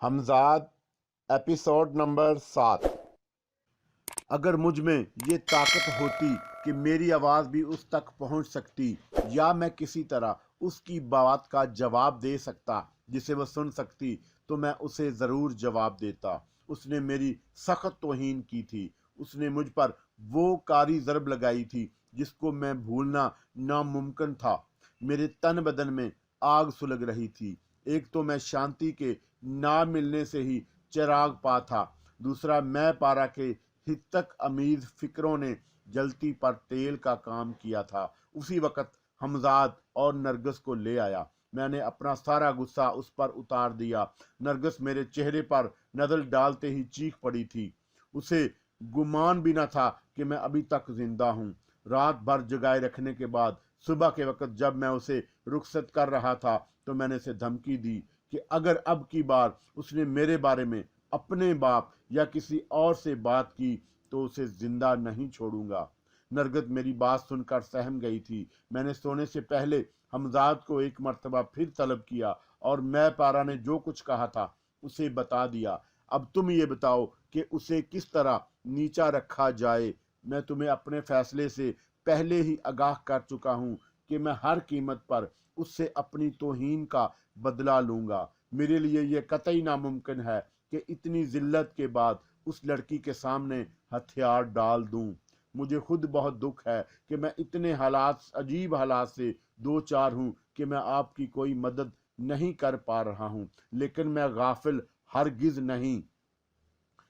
Hamzad episode number 7। अगर मुझ में ये ताकत होती कि मेरी आवाज़ भी उस तक पहुंच सकती या मैं किसी तरह उसकी बात का जवाब दे सकता जिसे वह सुन सकती तो मैं उसे ज़रूर जवाब देता। उसने मेरी सख्त तौहीन की थी। उसने मुझ पर वो कारी ज़रब लगाई थी जिसको मैं भूलना नामुमकिन था। मेरे तन बदन में आग सुलग रही थी। एक तो मैं शांति के ना मिलने से ही चिराग पा था, दूसरा मैं पारा के हितक अमीज फिक्रों ने जलती पर तेल का काम किया था। उसी वक़्त हमजाद और नरगिस को ले आया। मैंने अपना सारा गुस्सा उस पर उतार दिया। नरगिस मेरे चेहरे पर नजर डालते ही चीख पड़ी थी। उसे गुमान भी न था कि मैं अभी तक जिंदा हूँ। रात भर जगाए रखने के बाद सुबह के वक़्त जब मैं उसे रुखसत कर रहा था तो मैंने उसे धमकी दी कि अगर अब की बार उसने मेरे बारे में अपने बाप या किसी और से बात की तो उसे जिंदा नहीं छोड़ूंगा। नरगिस मेरी बात सुनकर सहम गई थी। मैंने सोने से पहले हमजाद को एक मर्तबा फिर तलब किया और मैं पारा ने जो कुछ कहा था उसे बता दिया। अब तुम ये बताओ कि उसे किस तरह नीचा रखा जाए। मैं तुम्हें अपने फैसले से पहले ही आगाह कर चुका हूँ कि मैं हर कीमत पर उससे अपनी तौहीन का बदला लूंगा। मेरे लिए यह कतई नामुमकिन है कि इतनी जिल्लत के बाद उस लड़की के सामने हथियार डाल दूं। मुझे खुद बहुत दुख है कि मैं इतने अजीब हालात से दो चार हूँ कि मैं आपकी कोई मदद नहीं कर पा रहा हूँ, लेकिन मैं गाफिल हरगिज नहीं।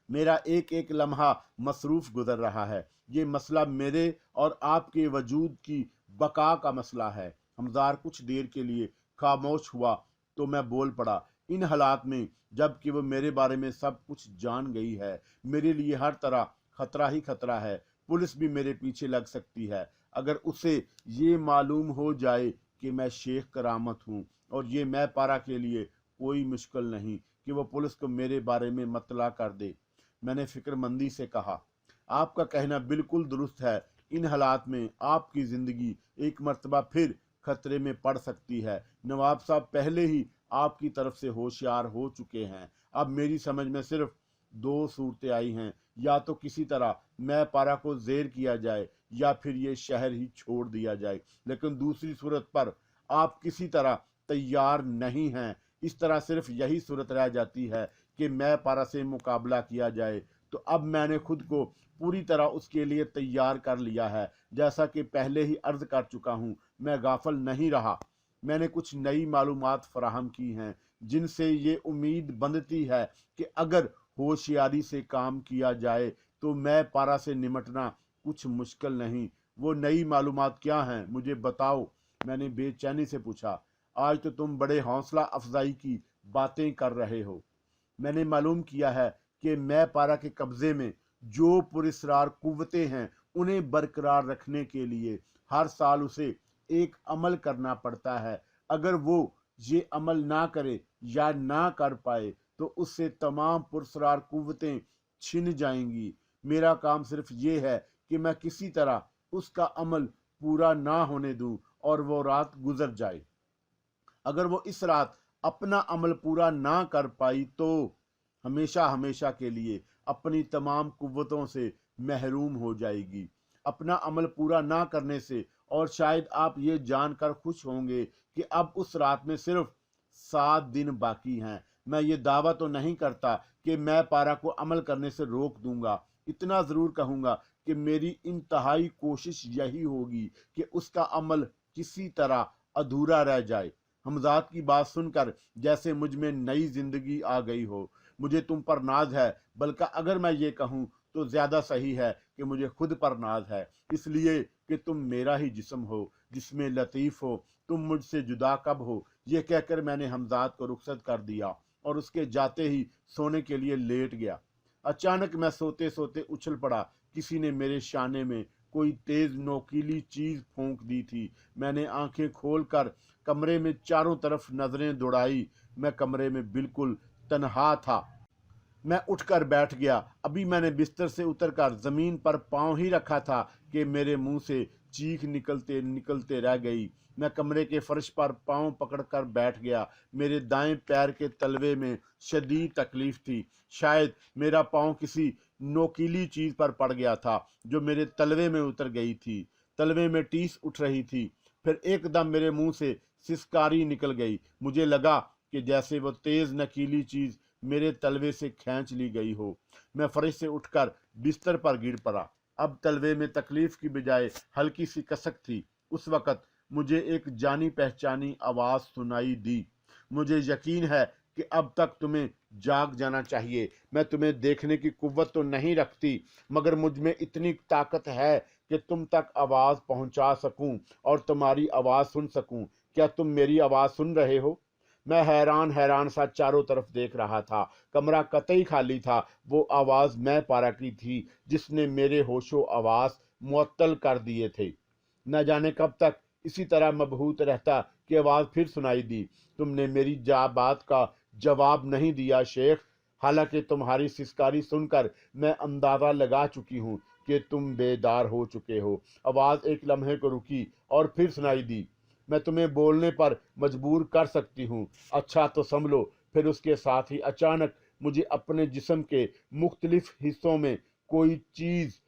मेरा एक एक लम्हा मसरूफ गुजर रहा है। ये मसला मेरे और आपके वजूद की बका का मसला है। हमजार कुछ देर के लिए खामोश हुआ तो मैं बोल पड़ा। इन हालात में जबकि वो मेरे बारे में सब कुछ जान गई है, मेरे लिए हर तरह खतरा ही खतरा है। पुलिस भी मेरे पीछे लग सकती है। अगर उसे ये मालूम हो जाए कि मैं शेख करामत हूँ और ये मैं पारा के लिए कोई मुश्किल नहीं कि वो पुलिस को मेरे बारे में मतला कर दे। मैंने फिक्रमंदी से कहा, आपका कहना बिल्कुल दुरुस्त है। इन हालात में आपकी ज़िंदगी एक मर्तबा फिर खतरे में पड़ सकती है। नवाब साहब पहले ही आपकी तरफ से होशियार हो चुके हैं। अब मेरी समझ में सिर्फ दो सूरतें आई हैं, या तो किसी तरह मैं पारा को जेर किया जाए या फिर ये शहर ही छोड़ दिया जाए, लेकिन दूसरी सूरत पर आप किसी तरह तैयार नहीं हैं। इस तरह सिर्फ यही सूरत रह जाती है कि मैं पारा से मुकाबला किया जाए। तो अब मैंने खुद को पूरी तरह उसके लिए तैयार कर लिया है। जैसा कि पहले ही अर्ज कर चुका हूँ, मैं गाफिल नहीं रहा। मैंने कुछ नई मालूमात फराहम की हैं जिनसे ये उम्मीद बंधती है कि अगर होशियारी से काम किया जाए तो मैं पारा से निमटना कुछ मुश्किल नहीं। वो नई मालूमात क्या हैं, मुझे बताओ, मैंने बेचैनी से पूछा। आज तो तुम बड़े हौसला अफजाई की बातें कर रहे हो। मैंने मालूम किया है कि मैं पारा के कब्जे में जो पुरस्रार कुव्वतें हैं उन्हें बरकरार रखने के लिए हर साल उसे एक अमल करना पड़ता है। अगर वो ये अमल ना करे या ना कर पाए तो उससे तमाम पुरस्रार कुव्वतें छिन जाएंगी। मेरा काम सिर्फ ये है कि मैं किसी तरह उसका अमल पूरा ना होने दूं और वो रात गुजर जाए। अगर वो इस रात अपना अमल पूरा ना कर पाई तो हमेशा हमेशा के लिए अपनी तमाम कुव्वतों से महरूम हो जाएगी। अपना अमल पूरा ना करने से, और शायद आप ये जानकर खुश होंगे कि अब उस रात में सिर्फ 7 दिन बाकी हैं। मैं ये दावा तो नहीं करता कि मैं पारा को अमल करने से रोक दूंगा। इतना ज़रूर कहूँगा कि मेरी इंतहाई कोशिश यही होगी कि उसका अमल किसी तरह अधूरा रह जाए। हमजाद की बात सुनकर जैसे मुझ में नई जिंदगी आ गई हो। मुझे तुम पर नाज है, बल्कि अगर मैं ये कहूँ तो ज्यादा सही है कि मुझे खुद पर नाज है, इसलिए कि तुम मेरा ही जिस्म हो जिसमें लतीफ हो। तुम मुझसे जुदा कब हो। ये कहकर मैंने हमजाद को रुखसत कर दिया और उसके जाते ही सोने के लिए लेट गया। अचानक मैं सोते सोते उछल पड़ा। किसी ने मेरे शाने में कोई तेज नोकीली चीज फूंक दी थी। मैंने आंखें खोलकर कमरे में चारों तरफ नजरें दौड़ाई। मैं कमरे में बिल्कुल तन्हा था। मैं उठकर बैठ गया। अभी मैंने बिस्तर से उतरकर जमीन पर पांव ही रखा था कि मेरे मुंह से चीख निकलते निकलते रह गई। मैं कमरे के फर्श पर पांव पकड़कर बैठ गया। मेरे दाएं पैर के तलवे में शदीद तकलीफ थी। शायद मेरा पांव किसी नोकीली चीज पर पड़ गया था जो मेरे तलवे में उतर गई थी। तलवे में टीस उठ रही थी। फिर एकदम मेरे मुंह से सिसकारी निकल गई। मुझे लगा कि जैसे वो तेज नकीली चीज मेरे तलवे से खींच ली गई हो। मैं फर्श से उठकर बिस्तर पर गिर पड़ा। अब तलवे में तकलीफ की बजाय हल्की सी कसक थी। उस वक़्त मुझे एक जानी पहचानी आवाज़ सुनाई दी। मुझे यकीन है कि अब तक तुम्हें जाग जाना चाहिए। मैं तुम्हें देखने की कुव्वत तो नहीं रखती, मगर मुझ में इतनी ताकत है कि तुम तक आवाज़ पहुंचा सकूं और तुम्हारी आवाज़ सुन सकूं। क्या तुम मेरी आवाज़ सुन रहे हो? मैं हैरान हैरान सा चारों तरफ देख रहा था। कमरा कतई खाली था। वो आवाज़ मैं पारा की थी जिसने मेरे होशो आवाज़ मुअत्तल कर दिए थे। न जाने कब तक इसी तरह मबहूत रहता कि आवाज़ फिर सुनाई दी। तुमने मेरी बात का जवाब नहीं दिया शेख। हालांकि तुम्हारी सिसकारी सुनकर मैं अंदाज़ा लगा चुकी हूँ कि तुम बेदार हो चुके हो। आवाज़ एक लम्हे को रुकी और फिर सुनाई दी। मैं तुम्हें बोलने पर मजबूर कर सकती हूँ। अच्छा तो संभलो। फिर उसके साथ ही अचानक मुझे अपने जिस्म के मुख्तलिफ हिस्सों में कोई तेज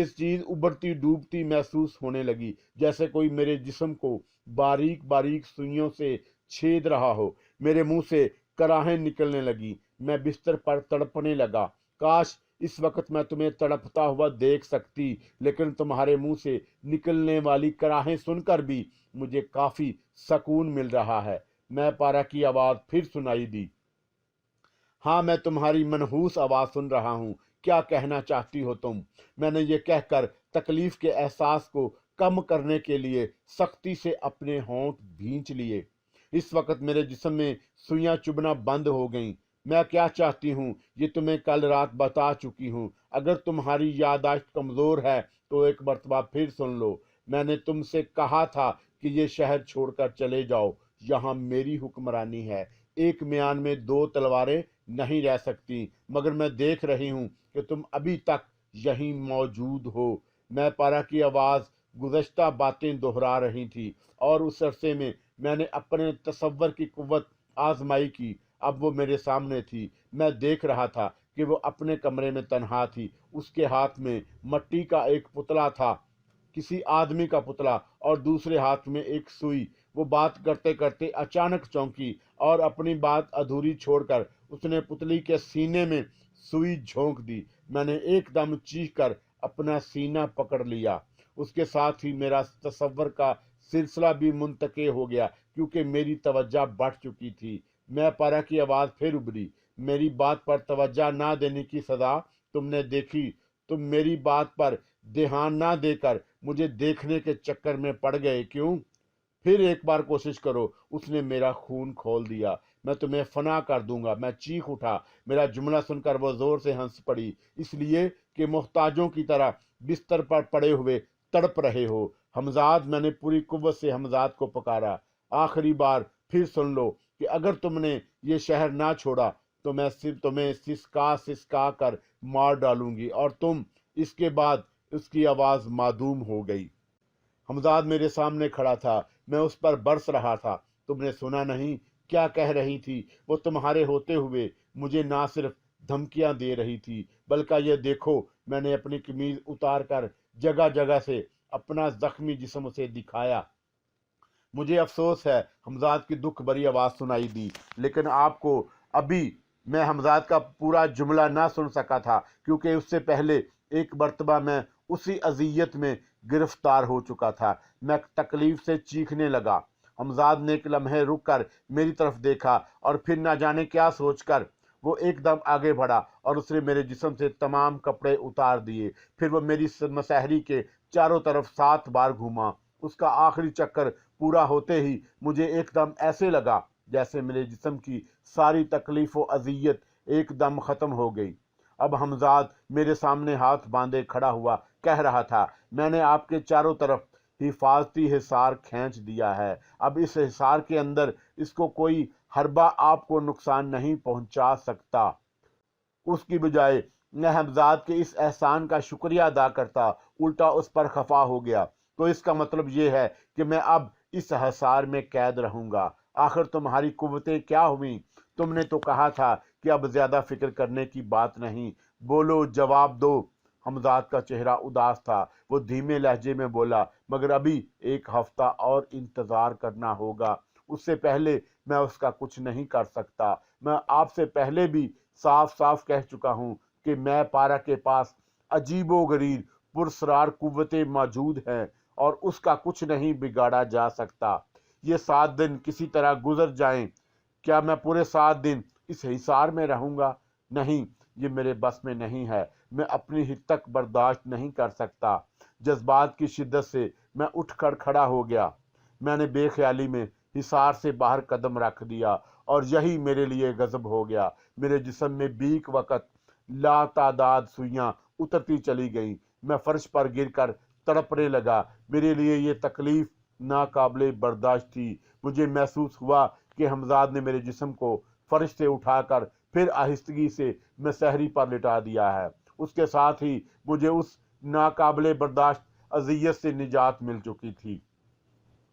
चीज उभरती डूबती महसूस होने लगी, जैसे कोई मेरे जिस्म को बारीक बारीक सुइयों से छेद रहा हो। मेरे मुंह से कराहें निकलने लगी। मैं बिस्तर पर तड़पने लगा। काश इस वक्त मैं तुम्हें तड़पता हुआ देख सकती, लेकिन तुम्हारे मुंह से निकलने वाली कराहें सुनकर भी मुझे काफी सकून मिल रहा है। मैं पारा की आवाज फिर सुनाई दी। हाँ, मैं तुम्हारी मनहूस आवाज सुन रहा हूँ। क्या कहना चाहती हो तुम? मैंने ये कहकर तकलीफ के एहसास को कम करने के लिए सख्ती से अपने होंठ भींच लिए। इस वक्त मेरे जिस्म में सुइयां चुभना बंद हो गईं। मैं क्या चाहती हूँ ये तुम्हें कल रात बता चुकी हूँ। अगर तुम्हारी याददाश्त कमजोर है तो एक मर्तबा फिर सुन लो। मैंने तुमसे कहा था कि ये शहर छोड़कर चले जाओ। यहाँ मेरी हुक्मरानी है। एक म्यान में दो तलवारें नहीं रह सकती, मगर मैं देख रही हूँ कि तुम अभी तक यहीं मौजूद हो। मैं पारा की आवाज़ गुज़श्ता बातें दोहरा रही थी और उस अरसे में मैंने अपने तसव्वुर की कुव्वत आजमाई की। अब वो मेरे सामने थी। मैं देख रहा था कि वो अपने कमरे में तन्हा थी। उसके हाथ में मट्टी का एक पुतला था, किसी आदमी का पुतला, और दूसरे हाथ में एक सुई। वो बात करते करते अचानक चौंकी और अपनी बात अधूरी छोड़कर उसने पुतली के सीने में सुई झोंक दी। मैंने एकदम चीख कर अपना सीना पकड़ लिया। उसके साथ ही मेरा तसव्वुर का सिलसिला भी मुंतके हो गया, क्योंकि मेरी तवज्जो बढ़ चुकी थी। मैं पारा की आवाज़ फिर उभरी। मेरी बात पर तवज्जो ना देने की सजा तुमने देखी। तुम मेरी बात पर ध्यान ना देकर मुझे देखने के चक्कर में पड़ गए, क्यों? फिर एक बार कोशिश करो। उसने मेरा खून खोल दिया। मैं तुम्हें फना कर दूंगा। मैं चीख उठा। मेरा जुमला सुनकर वो जोर से हंस पड़ी, इसलिए कि मोहताजों की तरह बिस्तर पर पड़े हुए तड़प रहे हो। हमजाद, मैंने पूरी कुव्वत से हमजाद को पुकारा। आखिरी बार फिर सुन लो कि अगर तुमने ये शहर ना छोड़ा तो मैं सिर्फ तुम्हें सिसका सिसका कर मार डालूंगी। और तुम। इसके बाद उसकी आवाज़ मादूम हो गई। हमजाद मेरे सामने खड़ा था। मैं उस पर बरस रहा था। तुमने सुना नहीं क्या कह रही थी? वो तुम्हारे होते हुए मुझे ना सिर्फ धमकियां दे रही थी, बल्कि ये देखो, मैंने अपनी कमीज उतार कर जगह जगह से अपना जख्मी जिस्म उसे दिखाया। मुझे अफसोस है। हमजाद की दुख भरी आवाज़ सुनाई दी, लेकिन आपको अभी मैं हमजाद का पूरा जुमला ना सुन सका था, क्योंकि उससे पहले एक मरतबा मैं उसी अजियत में गिरफ्तार हो चुका था। मैं तकलीफ से चीखने लगा। हमजाद ने एक लम्हे रुक कर मेरी तरफ देखा और फिर ना जाने क्या सोचकर वो एकदम आगे बढ़ा और उसने मेरे जिस्म से तमाम कपड़े उतार दिए। फिर वो मेरी मसहरी के चारों तरफ 7 बार घूमा। उसका आखिरी चक्कर पूरा होते ही मुझे एकदम ऐसे लगा जैसे मेरे जिस्म की सारी तकलीफ व अजियत एकदम ख़त्म हो गई। अब हमजाद मेरे सामने हाथ बांधे खड़ा हुआ कह रहा था, मैंने आपके चारों तरफ हिफाजती हिसार खींच दिया है। अब इस हिसार के अंदर इसको कोई हरबा आपको नुकसान नहीं पहुंचा सकता। उसकी बजाय मैं हमजाद के इस एहसान का शुक्रिया अदा करता, उल्टा उस पर खफा हो गया। तो इसका मतलब ये है कि मैं अब इस हसार में कैद रहूंगा। आखिर तुम्हारी कुव्वतें क्या हुई? तुमने तो कहा था कि अब ज्यादा फिक्र करने की बात नहीं। बोलो, जवाब दो। हमजाद का चेहरा उदास था। वो धीमे लहजे में बोला, मगर अभी एक हफ्ता और इंतजार करना होगा। उससे पहले मैं उसका कुछ नहीं कर सकता। मैं आपसे पहले भी साफ साफ कह चुका हूं कि मैं पारा के पास अजीबोगरीब पुरस्रार कुव्वतें मौजूद हैं और उसका कुछ नहीं बिगाड़ा जा सकता। ये 7 दिन किसी तरह गुजर जाएं। क्या मैं पूरे 7 दिन इस हिसार में रहूंगा? नहीं, ये मेरे बस में नहीं है। मैं अपनी हित तक बर्दाश्त नहीं कर सकता। जज्बात की शिद्दत से मैं उठकर खड़ा हो गया। मैंने बेख्याली में हिसार से बाहर कदम रख दिया और यही मेरे लिए गजब हो गया। मेरे जिस्म में बीक वक़्त लातादाद सुइयां उतरती चली गईं। मैं फर्श पर गिरकर तड़पने लगा। मेरे लिए ये तकलीफ नाकाबिले बर्दाश्त थी। मुझे महसूस हुआ कि हमजाद ने मेरे जिस्म को फर्श से उठाकर फिर आहिस्तगी से मैं सहरी पर लिटा दिया है। उसके साथ ही मुझे उस नाकाबिले बर्दाश्त अजियत से निजात मिल चुकी थी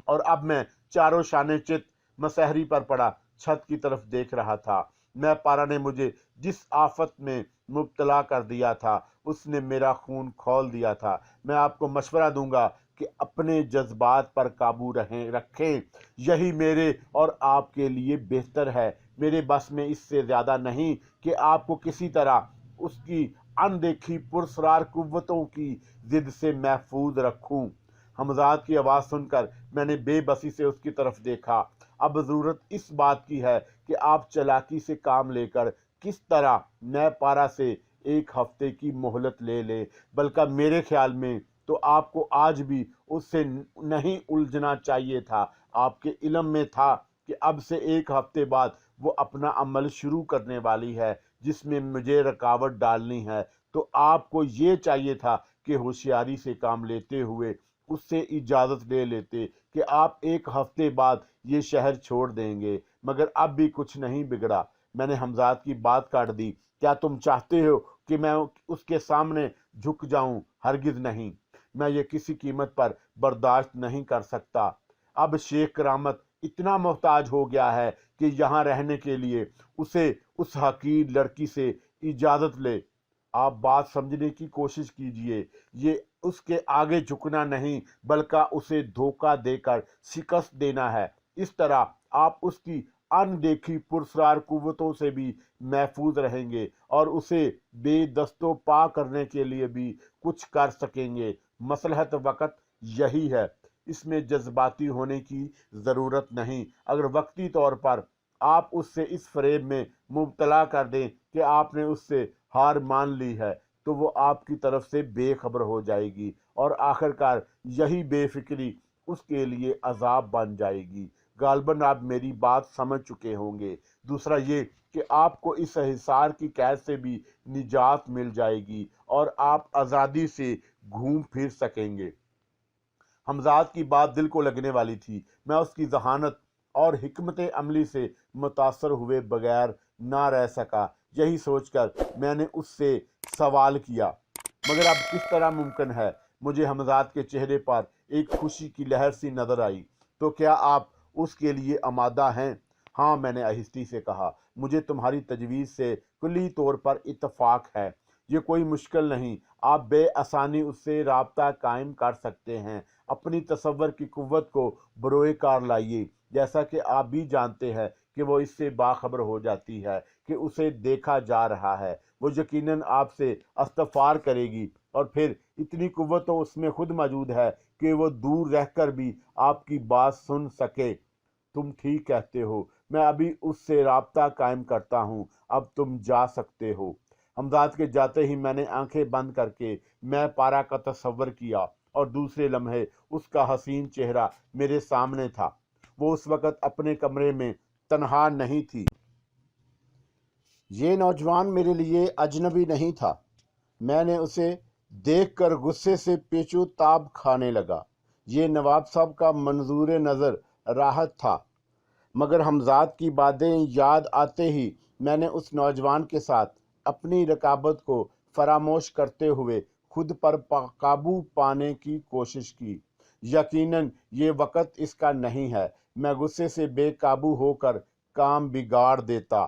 और अब मैं चारों शाने चित मसहरी पर पड़ा छत की तरफ देख रहा था। मैं पारा ने मुझे जिस आफत में मुब्तला कर दिया था उसने मेरा खून खौल दिया था। मैं आपको मशवरा दूंगा कि अपने जज्बात पर काबू रखें। यही मेरे और आपके लिए बेहतर है। मेरे बस में इससे ज्यादा नहीं कि आपको किसी तरह उसकी अनदेखी पुरस्रार कुव्वतों की जिद से महफूज रखूं। हमजाद की आवाज़ सुनकर मैंने बेबसी से उसकी तरफ देखा। अब ज़रूरत इस बात की है कि आप चालाकी से काम लेकर किस तरह नए पारा से 1 हफ्ते की मोहलत ले लें। बल्कि मेरे ख्याल में तो आपको आज भी उससे नहीं उलझना चाहिए था। आपके इल्म में था कि अब से 1 हफ्ते बाद वो अपना अमल शुरू करने वाली है जिसमें मुझे रुकावट डालनी है। तो आपको ये चाहिए था कि होशियारी से काम लेते हुए उससे इजाज़त ले लेते कि आप 1 हफ्ते बाद ये शहर छोड़ देंगे। मगर अब भी कुछ नहीं बिगड़ा। मैंने हमजाद की बात काट दी। क्या तुम चाहते हो कि मैं उसके सामने झुक जाऊं? हरगिज नहीं। मैं ये किसी कीमत पर बर्दाश्त नहीं कर सकता। अब शेख करामत इतना मोहताज हो गया है कि यहाँ रहने के लिए उसे उस हकीर लड़की से इजाज़त ले। आप बात समझने की कोशिश कीजिए। ये उसके आगे झुकना नहीं बल्कि उसे धोखा देकर शिकस्त देना है। इस तरह आप उसकी अनदेखी पुरस्रार कुव्वतों से भी महफूज रहेंगे और उसे बेदस्तो पा करने के लिए भी कुछ कर सकेंगे। मसलहत वक़्त यही है। इसमें जज्बाती होने की ज़रूरत नहीं। अगर वक्ती तौर पर आप उससे इस फरेब में मुब्तला कर दें कि आपने उससे हार मान ली है तो वो आपकी तरफ से बेखबर हो जाएगी और आखिरकार यही बेफिक्री उसके लिए अजाब बन जाएगी। गालबन आप मेरी बात समझ चुके होंगे। दूसरा ये कि आपको इस हिसार की कैद से भी निजात मिल जाएगी और आप आज़ादी से घूम फिर सकेंगे। हमजाद की बात दिल को लगने वाली थी। मैं उसकी जहानत और हिकमत अमली से मुतासर हुए बगैर ना रह सका। यही सोचकर मैंने उससे सवाल किया, मगर अब किस तरह मुमकिन है? मुझे हमजाद के चेहरे पर एक खुशी की लहर सी नजर आई। तो क्या आप उसके लिए आमादा हैं? हाँ, मैंने आहिस्ती से कहा। मुझे तुम्हारी तजवीज़ से कुल्ली तौर पर इत्तफाक है। ये कोई मुश्किल नहीं। आप बेआसानी उससे राब्ता कायम कर सकते हैं। अपनी तसव्वुर की कुव्वत को बरोए कार लाइए। जैसा कि आप भी जानते हैं कि वो इससे बाखबर हो जाती है कि उसे देखा जा रहा है। वो यकीनन आपसे इस्तग़फ़ार करेगी और फिर इतनी कुव्वत तो उसमें खुद मौजूद है कि वो दूर रहकर भी आपकी बात सुन सके। तुम ठीक कहते हो। मैं अभी उससे राब्ता कायम करता हूँ। अब तुम जा सकते हो। हमजाद के जाते ही मैंने आंखें बंद करके मैं पारा का तस्वर किया और दूसरे लम्हे उसका हसीन चेहरा मेरे सामने था। वो उस वक़्त अपने कमरे में तन्हा नहीं थी। ये नौजवान मेरे लिए अजनबी नहीं था। मैंने उसे देखकर गुस्से से पेचो ताब खाने लगा। ये नवाब साहब का मंजूर नज़र राहत था, मगर हमजाद की बातें याद आते ही मैंने उस नौजवान के साथ अपनी रकाबत को फरामोश करते हुए खुद पर काबू पाने की कोशिश की। यकीनन ये वक्त इसका नहीं है। मैं गुस्से से बेकाबू होकर काम बिगाड़ देता।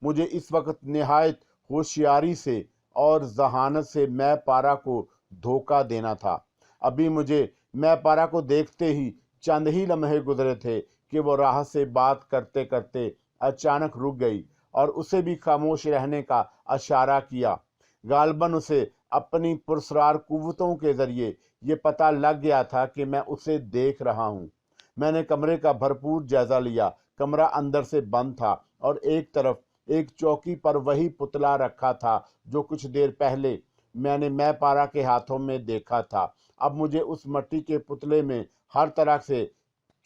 मुझे इस वक्त निहायत होशियारी से और जहानत से मैं पारा को धोखा देना था। अभी मुझे मैं पारा को देखते ही चंद ही लम्हे गुजरे थे कि वो राह से बात करते करते अचानक रुक गई और उसे भी खामोश रहने का इशारा किया। गालबन उसे अपनी पुरस्रार कुव्वतों के जरिए ये पता लग गया था कि मैं उसे देख रहा हूँ। मैंने कमरे का भरपूर जायजा लिया। कमरा अंदर से बंद था और एक तरफ एक चौकी पर वही पुतला रखा था जो कुछ देर पहले मैंने मैं पारा के हाथों में देखा था। अब मुझे उस मिट्टी के पुतले में हर तरह से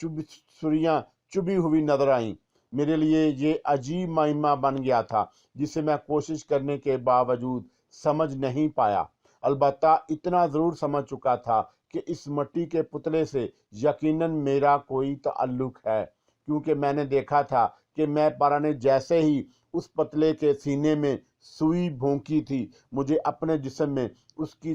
सुरियां चुभी हुई नजर आईं। मेरे लिए ये अजीब मायमा बन गया था जिसे मैं कोशिश करने के बावजूद समझ नहीं पाया। अलबत्ता इतना जरूर समझ चुका था कि इस मिट्टी के पुतले से यकीनन मेरा कोई ताल्लुक है, क्योंकि मैंने देखा था कि मैं पारा ने जैसे ही उस पुतले के सीने में सुई भोंकी थी, मुझे अपने जिस्म में उसकी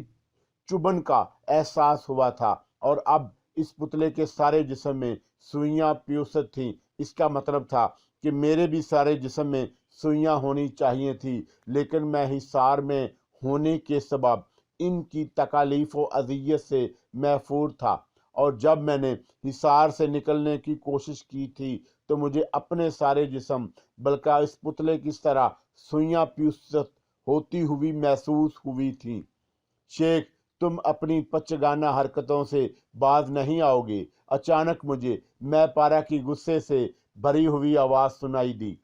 चुभन का एहसास हुआ था और अब इस पुतले के सारे जिस्म में सुइयां पियोसत थीं। इसका मतलब था कि मेरे भी सारे जिस्म में सुइयां होनी चाहिए थी, लेकिन मैं हिसार में होने के सबब इनकी तकालीफ व अजियत से महफूज था और जब मैंने हिसार से निकलने की कोशिश की थी तो मुझे अपने सारे जिस्म बल्कि इस पुतले की तरह सुइयां पियोसत होती हुई महसूस हुई थी। शेख, तुम अपनी पचगाना हरकतों से बाज नहीं आओगे। अचानक मुझे मैं पारा की गुस्से से भरी हुई आवाज सुनाई दी।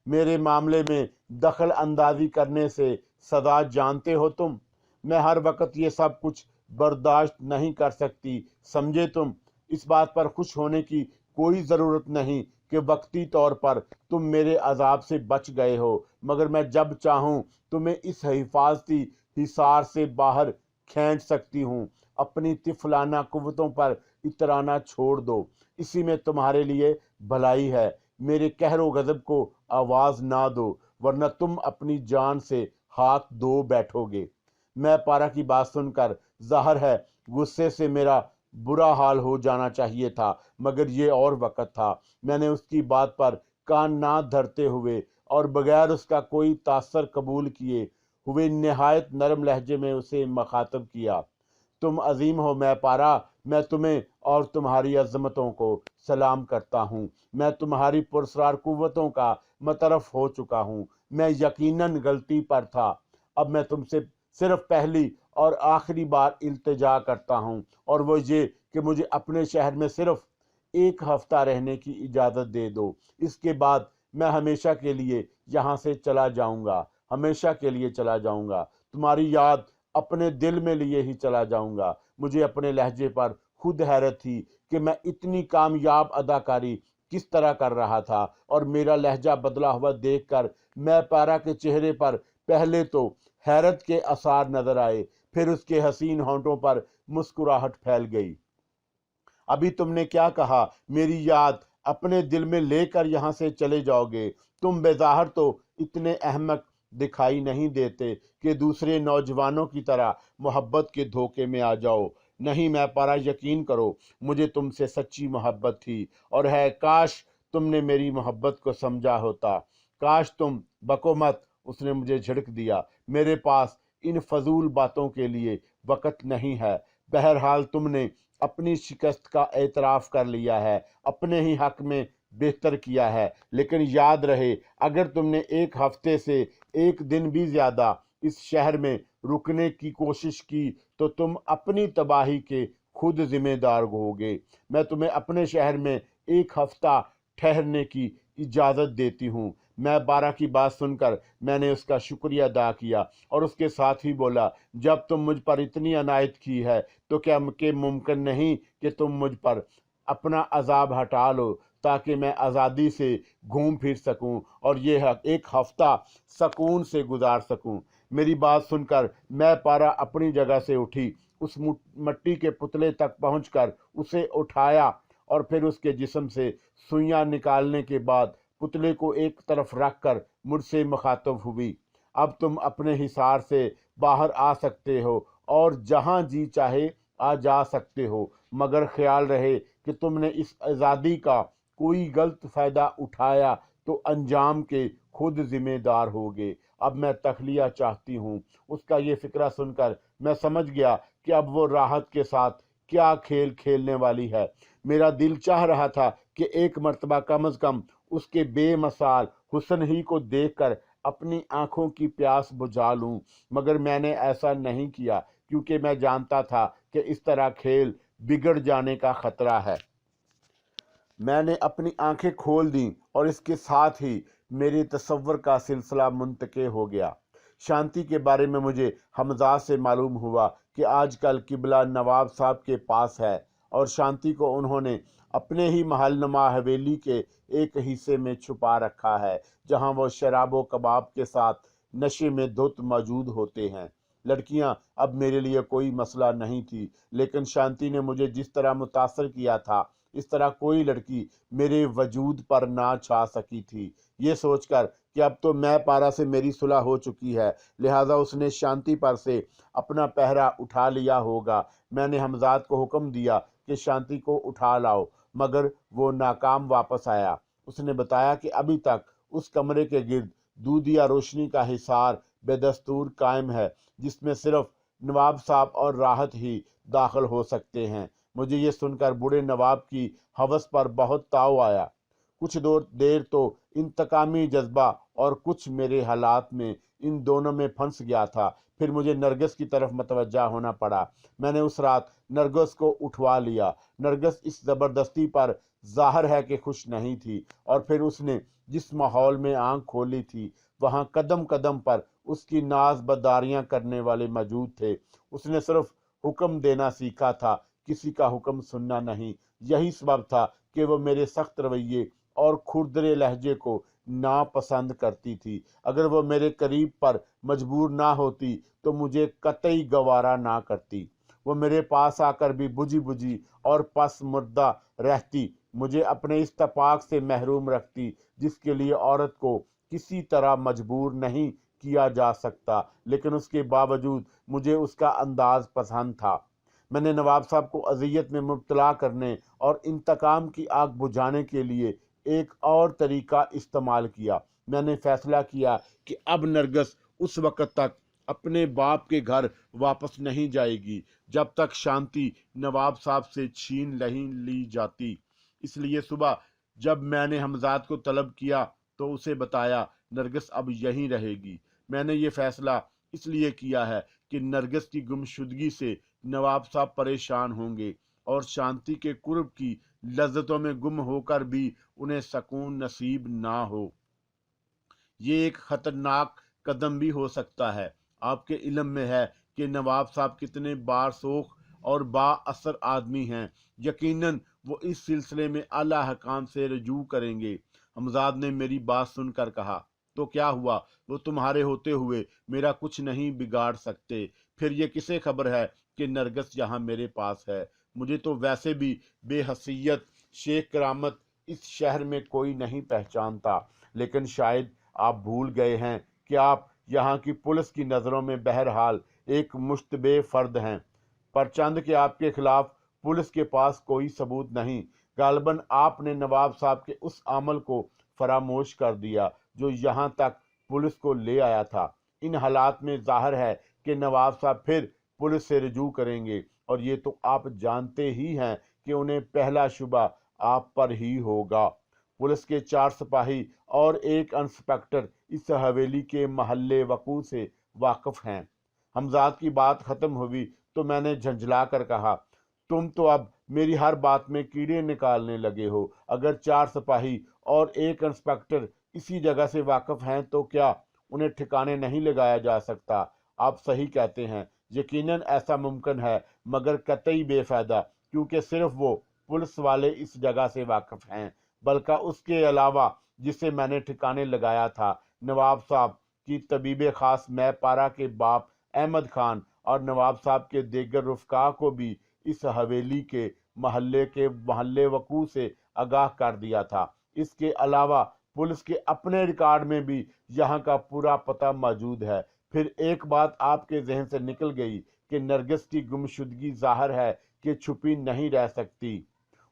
मेरे मामले में दखल अंदाजी करने से सजा जानते हो तुम। मैं हर वक्त ये सब कुछ बर्दाश्त नहीं कर सकती, समझे तुम। इस बात पर खुश होने की कोई ज़रूरत नहीं कि वक्ती तौर पर तुम मेरे अजाब से बच गए हो, मगर मैं जब चाहूँ तुम्हें इस हिफाजती हिसार से बाहर खींच सकती हूँ। अपनी तिफलाना कुव्वतों पर इतराना छोड़ दो, इसी में तुम्हारे लिए भलाई है। मेरे कहरो गजब को आवाज ना दो, वरना तुम अपनी जान से हाथ धो बैठोगे। मैं पारा की बात सुनकर जाहिर है गुस्से से मेरा बुरा हाल हो जाना चाहिए था, मगर ये और वक्त था। मैंने उसकी बात पर कान ना धरते हुए और बगैर उसका कोई तासर कबूल किए हुए निहायत नरम लहजे में उसे मखातब किया। तुम अजीम हो मैं पारा, मैं तुम्हें और तुम्हारी अजमतों को सलाम करता हूँ। मैं तुम्हारी पुरस्रार कुव्वतों का मतरफ हो चुका हूँ। मैं यकीनन गलती पर था। अब मैं तुमसे सिर्फ पहली और आखिरी बार इल्तिजा करता हूँ, और वो ये कि मुझे अपने शहर में सिर्फ एक हफ्ता रहने की इजाज़त दे दो। इसके बाद मैं हमेशा के लिए यहाँ से चला जाऊँगा, हमेशा के लिए चला जाऊँगा। तुम्हारी याद अपने दिल में लिए ही चला जाऊँगा। मुझे अपने लहजे पर खुद हैरत थी कि मैं इतनी कामयाब अदाकारी किस तरह कर रहा था, और मेरा लहजा बदला हुआ देखकर मैं पारा के चेहरे पर पहले तो हैरत के आसार नजर आए, फिर उसके हसीन होंठों पर मुस्कुराहट फैल गई। अभी तुमने क्या कहा? मेरी याद अपने दिल में लेकर यहाँ से चले जाओगे? तुम बेज़ाहिर तो इतने अहमक दिखाई नहीं देते कि दूसरे नौजवानों की तरह मोहब्बत के धोखे में आ जाओ। नहीं मैं पारा, यकीन करो, मुझे तुमसे सच्ची मोहब्बत थी और है। काश तुमने मेरी मोहब्बत को समझा होता। काश तुम बको मत। उसने मुझे झिड़क दिया। मेरे पास इन फजूल बातों के लिए वक्त नहीं है। बहरहाल तुमने अपनी शिकस्त का एतराफ़ कर लिया है, अपने ही हक में बेहतर किया है, लेकिन याद रहे अगर तुमने एक हफ्ते से एक दिन भी ज़्यादा इस शहर में रुकने की कोशिश की तो तुम अपनी तबाही के खुद जिम्मेदार होगे। मैं तुम्हें अपने शहर में एक हफ्ता ठहरने की इजाज़त देती हूँ। मैं बारा की बात सुनकर मैंने उसका शुक्रिया अदा किया और उसके साथ ही बोला, जब तुम मुझ पर इतनी अनायत की है तो क्या मुमकिन नहीं कि तुम मुझ पर अपना अजाब हटा लो, ताकि मैं आज़ादी से घूम फिर सकूं और ये एक हफ्ता सकून से गुजार सकूं। मेरी बात सुनकर मैं पारा अपनी जगह से उठी, उस मिट्टी के पुतले तक पहुंचकर उसे उठाया और फिर उसके जिस्म से सुइयां निकालने के बाद पुतले को एक तरफ रखकर मुझसे मुखातब हुई। اب تم اپنے حصار سے باہر آ سکتے ہو اور جہاں جی چاہے آ جا سکتے ہو، مگر خیال رہے کہ تم نے اس آزادی کا کوئی غلط فائدہ اٹھایا تو انجام کے خود ذمہ دار ہوگے۔ اب میں تخلیہ چاہتی ہوں۔ اس کا یہ فقرہ سن کر میں سمجھ گیا کہ اب وہ راحت کے ساتھ کیا کھیل کھیلنے والی ہے۔ میرا دل چاہ رہا تھا کہ ایک مرتبہ کم از کم اس کے بے مثال حسن ہی کو دیکھ کر اپنی آنکھوں کی پیاس بجھا لوں، مگر میں نے ایسا نہیں کیا کیونکہ میں جانتا تھا کہ اس طرح کھیل بگڑ جانے کا خطرہ ہے۔ میں نے اپنی آنکھیں کھول دیں اور اس کے ساتھ ہی میرے تصور کا سلسلہ منتقل ہو گیا۔ شانتی کے بارے میں مجھے حمزہ سے معلوم ہوا کہ آج کل قبلہ نواب صاحب کے پاس ہے اور شانتی کو انہوں نے اپنے ہی محل نما حویلی کے ایک حصے میں چھپا رکھا ہے، جہاں وہ شراب و کباب کے ساتھ نشے میں دھت موجود ہوتے ہیں۔ لڑکیاں اب میرے لیے کوئی مسئلہ نہیں تھی، لیکن شانتی نے مجھے جس طرح متاثر کیا تھا اس طرح کوئی لڑکی میرے وجود پر نہ چھا سکی تھی۔ یہ سوچ کر کہ اب تو میں پارا سے میری صلح ہو چکی ہے، لہذا اس نے شانتی پر سے اپنا پہرا اٹھا لیا ہوگا، میں نے حمزاد کو حکم دیا کہ شانتی کو اٹھا لاؤ، مگر وہ ناکام واپس آیا۔ اس نے بتایا کہ ابھی تک اس کمرے کے گرد دودھیا روشنی کا حصار بے دستور قائم ہے، جس میں صرف نواب صاحب اور راحت ہی داخل ہو سکتے ہیں۔ مجھے یہ سن کر بوڑھے نواب کی ہوس پر بہت تاؤ آیا۔ کچھ دیر تو انتقامی جذبہ اور کچھ میرے حالات میں ان دونوں میں پھنس گیا تھا۔ پھر مجھے نرگس کی طرف متوجہ ہونا پڑا۔ میں نے اس رات نرگس کو اٹھوا لیا۔ نرگس اس زبردستی پر ظاہر ہے کہ خوش نہیں تھی، اور پھر اس نے جس ماحول میں آنکھ کھولی تھی وہاں قدم قدم پر اس کی ناز بداریاں کرنے والے موجود تھے۔ اس نے صرف حکم دینا سیکھا تھا، کسی کا حکم سننا نہیں۔ یہی سبب تھا کہ وہ میرے سخت رویے اور کھردرے لہجے کو ناپسند کرتی تھی۔ اگر وہ میرے قریب پر مجبور نہ ہوتی تو مجھے قطعی گوارا نہ کرتی۔ وہ میرے پاس آ کر بھی بجھی بجھی اور پس مردہ رہتی، مجھے اپنے استفاق سے محروم رکھتی، جس کے لیے عورت کو کسی طرح مجبور نہیں کیا جا سکتا، لیکن اس کے باوجود مجھے اس کا انداز پسند تھا۔ میں نے نواب صاحب کو اذیت میں مبتلا کرنے اور انتقام کی آگ بجھانے کے لیے ایک اور طریقہ استعمال کیا۔ میں نے فیصلہ کیا کہ اب نرگس اس وقت تک اپنے باپ کے گھر واپس نہیں جائے گی جب تک شانتی نواب صاحب سے چھین نہیں لی جاتی۔ اس لیے صبح جب میں نے حمزاد کو طلب کیا تو اسے بتایا نرگس اب یہیں رہے گی۔ میں نے یہ فیصلہ اس لیے کیا ہے کہ نرگس کی گمشدگی سے نواب صاحب پریشان ہوں گے اور شانتی کے قرب کی لذتوں میں گم ہو کر بھی انہیں سکون نصیب نہ ہو۔ یہ ایک خطرناک قدم بھی ہو سکتا ہے۔ آپ کے علم میں ہے کہ نواب صاحب کتنے بارسوخ اور با اثر آدمی ہیں۔ یقیناً وہ اس سلسلے میں اعلیٰ حکام سے رجوع کریں گے۔ حمزاد نے میری بات سن کر کہا، تو کیا ہوا؟ وہ تمہارے ہوتے ہوئے میرا کچھ نہیں بگاڑ سکتے۔ پھر یہ کسے خبر ہے کہ نرگس یہاں میرے پاس ہے؟ مجھے تو ویسے بھی بے حیثیت شیخ کرامت اس شہر میں کوئی نہیں پہچانتا، لیکن شاید آپ بھول گئے ہیں کہ آپ یہاں کی پولیس کی نظروں میں بہرحال ایک مشتبہ فرد ہیں، پرچند کہ آپ کے خلاف پولیس کے پاس کوئی ثبوت نہیں۔ غالباً آپ نے نواب صاحب کے اس عمل کو فراموش کر دیا جو یہاں تک پولیس کو لے آیا تھا۔ ان حالات میں ظاہر ہے کہ نواب صاحب پھر پولیس سے رجوع کریں گے، اور یہ تو آپ جانتے ہی ہیں کہ انہیں پہلا شبہ آپ پر ہی ہوگا۔ پولیس کے 4 سپاہی اور ایک انسپکٹر اس حویلی کے محل وقوع سے واقف ہیں۔ حمزاد کی بات ختم ہوئی تو میں نے جھنجھلا کر کہا، تم تو اب میری ہر بات میں کیڑے نکالنے لگے ہو۔ اگر 4 سپاہی اور ایک انسپکٹر اسی جگہ سے واقف ہیں تو کیا انہیں ٹھکانے نہیں لگایا جا سکتا؟ آپ صحیح کہتے ہیں، یقیناً ایسا ممکن ہے، مگر قطعی بے فائدہ، کیونکہ صرف وہ پولیس والے اس جگہ سے واقف ہیں، بلکہ اس کے علاوہ جسے میں نے ٹھکانے لگایا تھا، نواب صاحب کی طبیب خاص میں پارا کے باپ احمد خان اور نواب صاحب کے دیگر رفقا کو بھی اس حویلی کے محلے وقوع سے آگاہ کر دیا تھا۔ اس کے علاوہ पुलिस के अपने रिकॉर्ड में भी यहाँ का पूरा पता मौजूद है। फिर एक बात आपके जहन से निकल गई कि नरगिस की गुमशुदगी ज़ाहिर है कि छुपी नहीं रह सकती।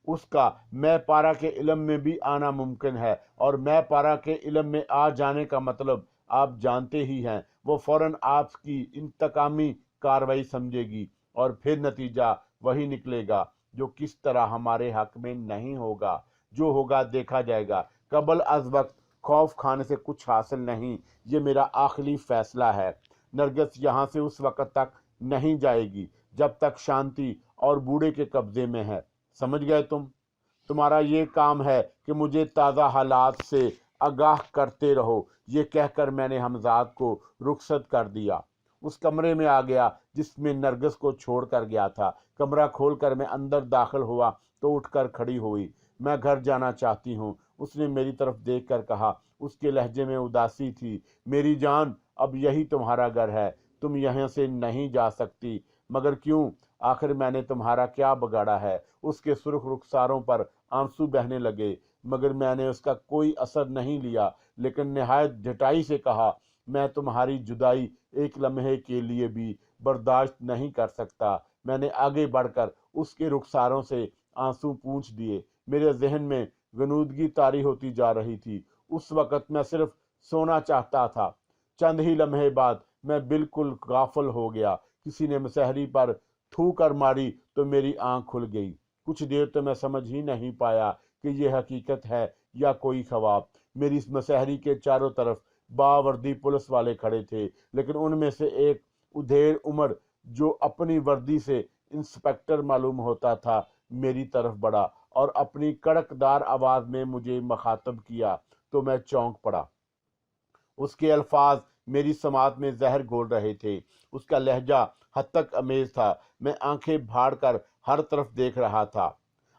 उसका मैं पारा के इल्म में भी आना मुमकिन है, और मैं पारा के इल्म में आ जाने का मतलब आप जानते ही हैं। वो फौरन आपकी इंतकामी कार्रवाई समझेगी और फिर नतीजा वही निकलेगा जो किस तरह हमारे हक में नहीं होगा। जो होगा देखा जाएगा। कबल अज वक्त खौफ खाने से कुछ हासिल नहीं, ये मेरा आखिरी फैसला है। नरगिस यहाँ से उस वक्त तक नहीं जाएगी जब तक शांति और बूढ़े के कब्जे में है। समझ गए तुम्हारा ये काम है कि मुझे ताज़ा हालात से आगाह करते रहो। ये कहकर मैंने हमजाद को रुखसत कर दिया। उस कमरे में आ गया जिसमें नरगिस को छोड़ कर गया था। कमरा खोलकर मैं अंदर दाखिल हुआ तो उठकर खड़ी हुई। मैं घर जाना चाहती हूँ, उसने मेरी तरफ देखकर कहा। उसके लहजे में उदासी थी। मेरी जान, अब यही तुम्हारा घर है, तुम यहाँ से नहीं जा सकती। मगर क्यों? आखिर मैंने तुम्हारा क्या बिगाड़ा है? उसके सुर्ख रुखसारों पर आंसू बहने लगे, मगर मैंने उसका कोई असर नहीं लिया, लेकिन निहायत ढटाई से कहा, मैं तुम्हारी जुदाई एक लम्हे के लिए भी बर्दाश्त नहीं कर सकता। मैंने आगे बढ़कर उसके रुखसारों से आंसू पूंछ दिए। मेरे जहन में गनूदगी तारी होती जा रही थी। उस वक़्त मैं सिर्फ सोना चाहता था। चंद ही लम्हे बाद मैं बिल्कुल गाफिल हो गया। किसी ने मुसहरी पर थू कर मारी तो मेरी आंख खुल गई। कुछ देर तो मैं समझ ही नहीं पाया कि यह हकीकत है या कोई ख्वाब। मेरी इस मुसहरी के चारों तरफ बावर्दी पुलिस वाले खड़े थे, लेकिन उनमें से एक उधेड़ उम्र, जो अपनी वर्दी से इंस्पेक्टर मालूम होता था, मेरी तरफ बढ़ा और अपनी कड़कदार आवाज में मुझे मुखातब किया तो मैं चौंक पड़ा। उसके अल्फाज मेरी समात में जहर घोल रहे थे। उसका लहजा हद अमेज था। मैं आंखें फाड़ कर हर तरफ देख रहा था।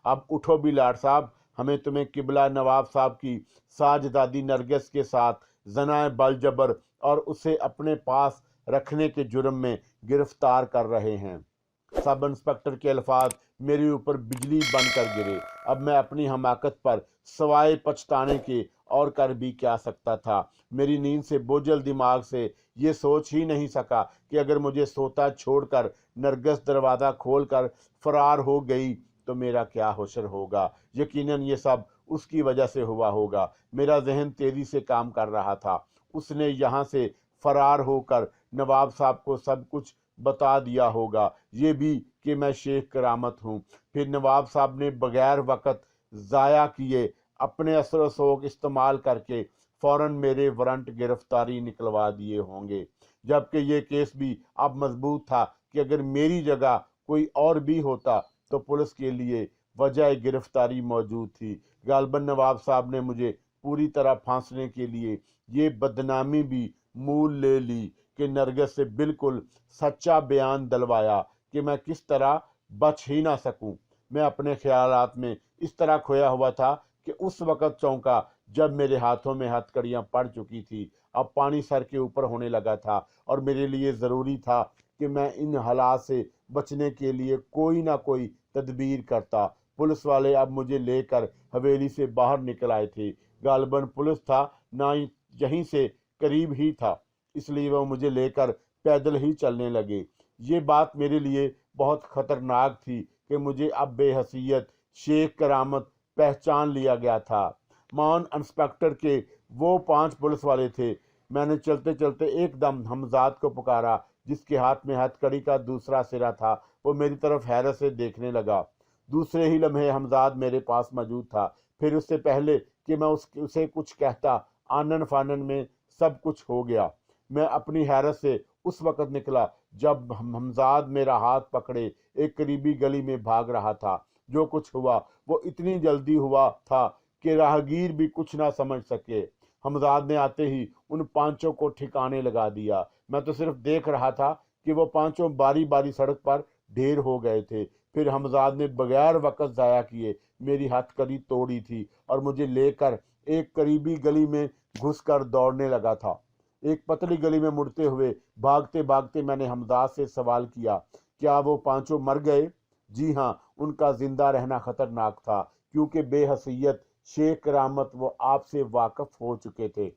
अब उठो बिलाट साहब, हमें तुम्हें किबला नवाब साहब की साजदादी नरगिस के साथ ज़नाए बलजबर और उसे अपने पास रखने के जुर्म में गिरफ्तार कर रहे हैं। सब इंस्पेक्टर के अल्फाज मेरे ऊपर बिजली बनकर गिरे। अब मैं अपनी हमाकत पर सवाए पछताने के और कर भी क्या सकता था। मेरी नींद से बोझल दिमाग से ये सोच ही नहीं सका कि अगर मुझे सोता छोड़कर नरगिस दरवाज़ा खोलकर फरार हो गई तो मेरा क्या होशर होगा। यकीनन ये सब उसकी वजह से हुआ होगा। मेरा जहन तेजी से काम कर रहा था। उसने यहाँ से फरार होकर नवाब साहब को सब कुछ बता दिया होगा, ये भी कि मैं शेख करामत हूँ। फिर नवाब साहब ने बगैर वक़्त ज़ाया किए अपने असर शौक इस्तेमाल करके फ़ौरन मेरे वारंट गिरफ्तारी निकलवा दिए होंगे। जबकि ये केस भी अब मजबूत था कि अगर मेरी जगह कोई और भी होता तो पुलिस के लिए वजह गिरफ्तारी मौजूद थी। गालबन नवाब साहब ने मुझे पूरी तरह फांसने के लिए ये बदनामी भी मूल ले ली कि नरगिस से बिल्कुल सच्चा बयान दिलवाया कि मैं किस तरह बच ही ना सकूं। मैं अपने ख्यालात में इस तरह खोया हुआ था कि उस वक़्त चौंका जब मेरे हाथों में हथकड़ियाँ पड़ चुकी थी। अब पानी सर के ऊपर होने लगा था और मेरे लिए ज़रूरी था कि मैं इन हालात से बचने के लिए कोई ना कोई तदबीर करता। पुलिस वाले अब मुझे लेकर हवेली से बाहर निकल आए थे। गालबन पुलिस था ना, यहीं से करीब ही था, इसलिए वह मुझे लेकर पैदल ही चलने लगे। ये बात मेरे लिए बहुत खतरनाक थी कि मुझे अब बेहसीयत शेख करामत पहचान लिया गया था। मान इंस्पेक्टर के वो 5 पुलिस वाले थे। मैंने चलते चलते एकदम हमजाद को पुकारा, जिसके हाथ में हथकड़ी का दूसरा सिरा था। वो मेरी तरफ हैरत से देखने लगा। दूसरे ही लम्हे हमजाद मेरे पास मौजूद था। फिर उससे पहले कि मैं उसे कुछ कहता, आनन फानन में सब कुछ हो गया। मैं अपनी हैरत से उस वक़्त निकला जब हमजाद मेरा हाथ पकड़े एक करीबी गली में भाग रहा था। जो कुछ हुआ वो इतनी जल्दी हुआ था कि राहगीर भी कुछ ना समझ सके। हमजाद ने आते ही उन 5 को ठिकाने लगा दिया। मैं तो सिर्फ देख रहा था कि वो 5 बारी बारी सड़क पर ढेर हो गए थे। फिर हमजाद ने बगैर वक़्त ज़ाया किए मेरी हथकड़ी तोड़ी थी और मुझे लेकर एक करीबी गली में घुसकर दौड़ने लगा था। एक पतली गली में मुड़ते हुए भागते भागते मैंने हमजाद से सवाल किया, क्या वो 5 मर गए? जी हाँ, उनका जिंदा रहना खतरनाक था, क्योंकि बेहसीयत शेख करामत वो आपसे वाकफ हो चुके थे,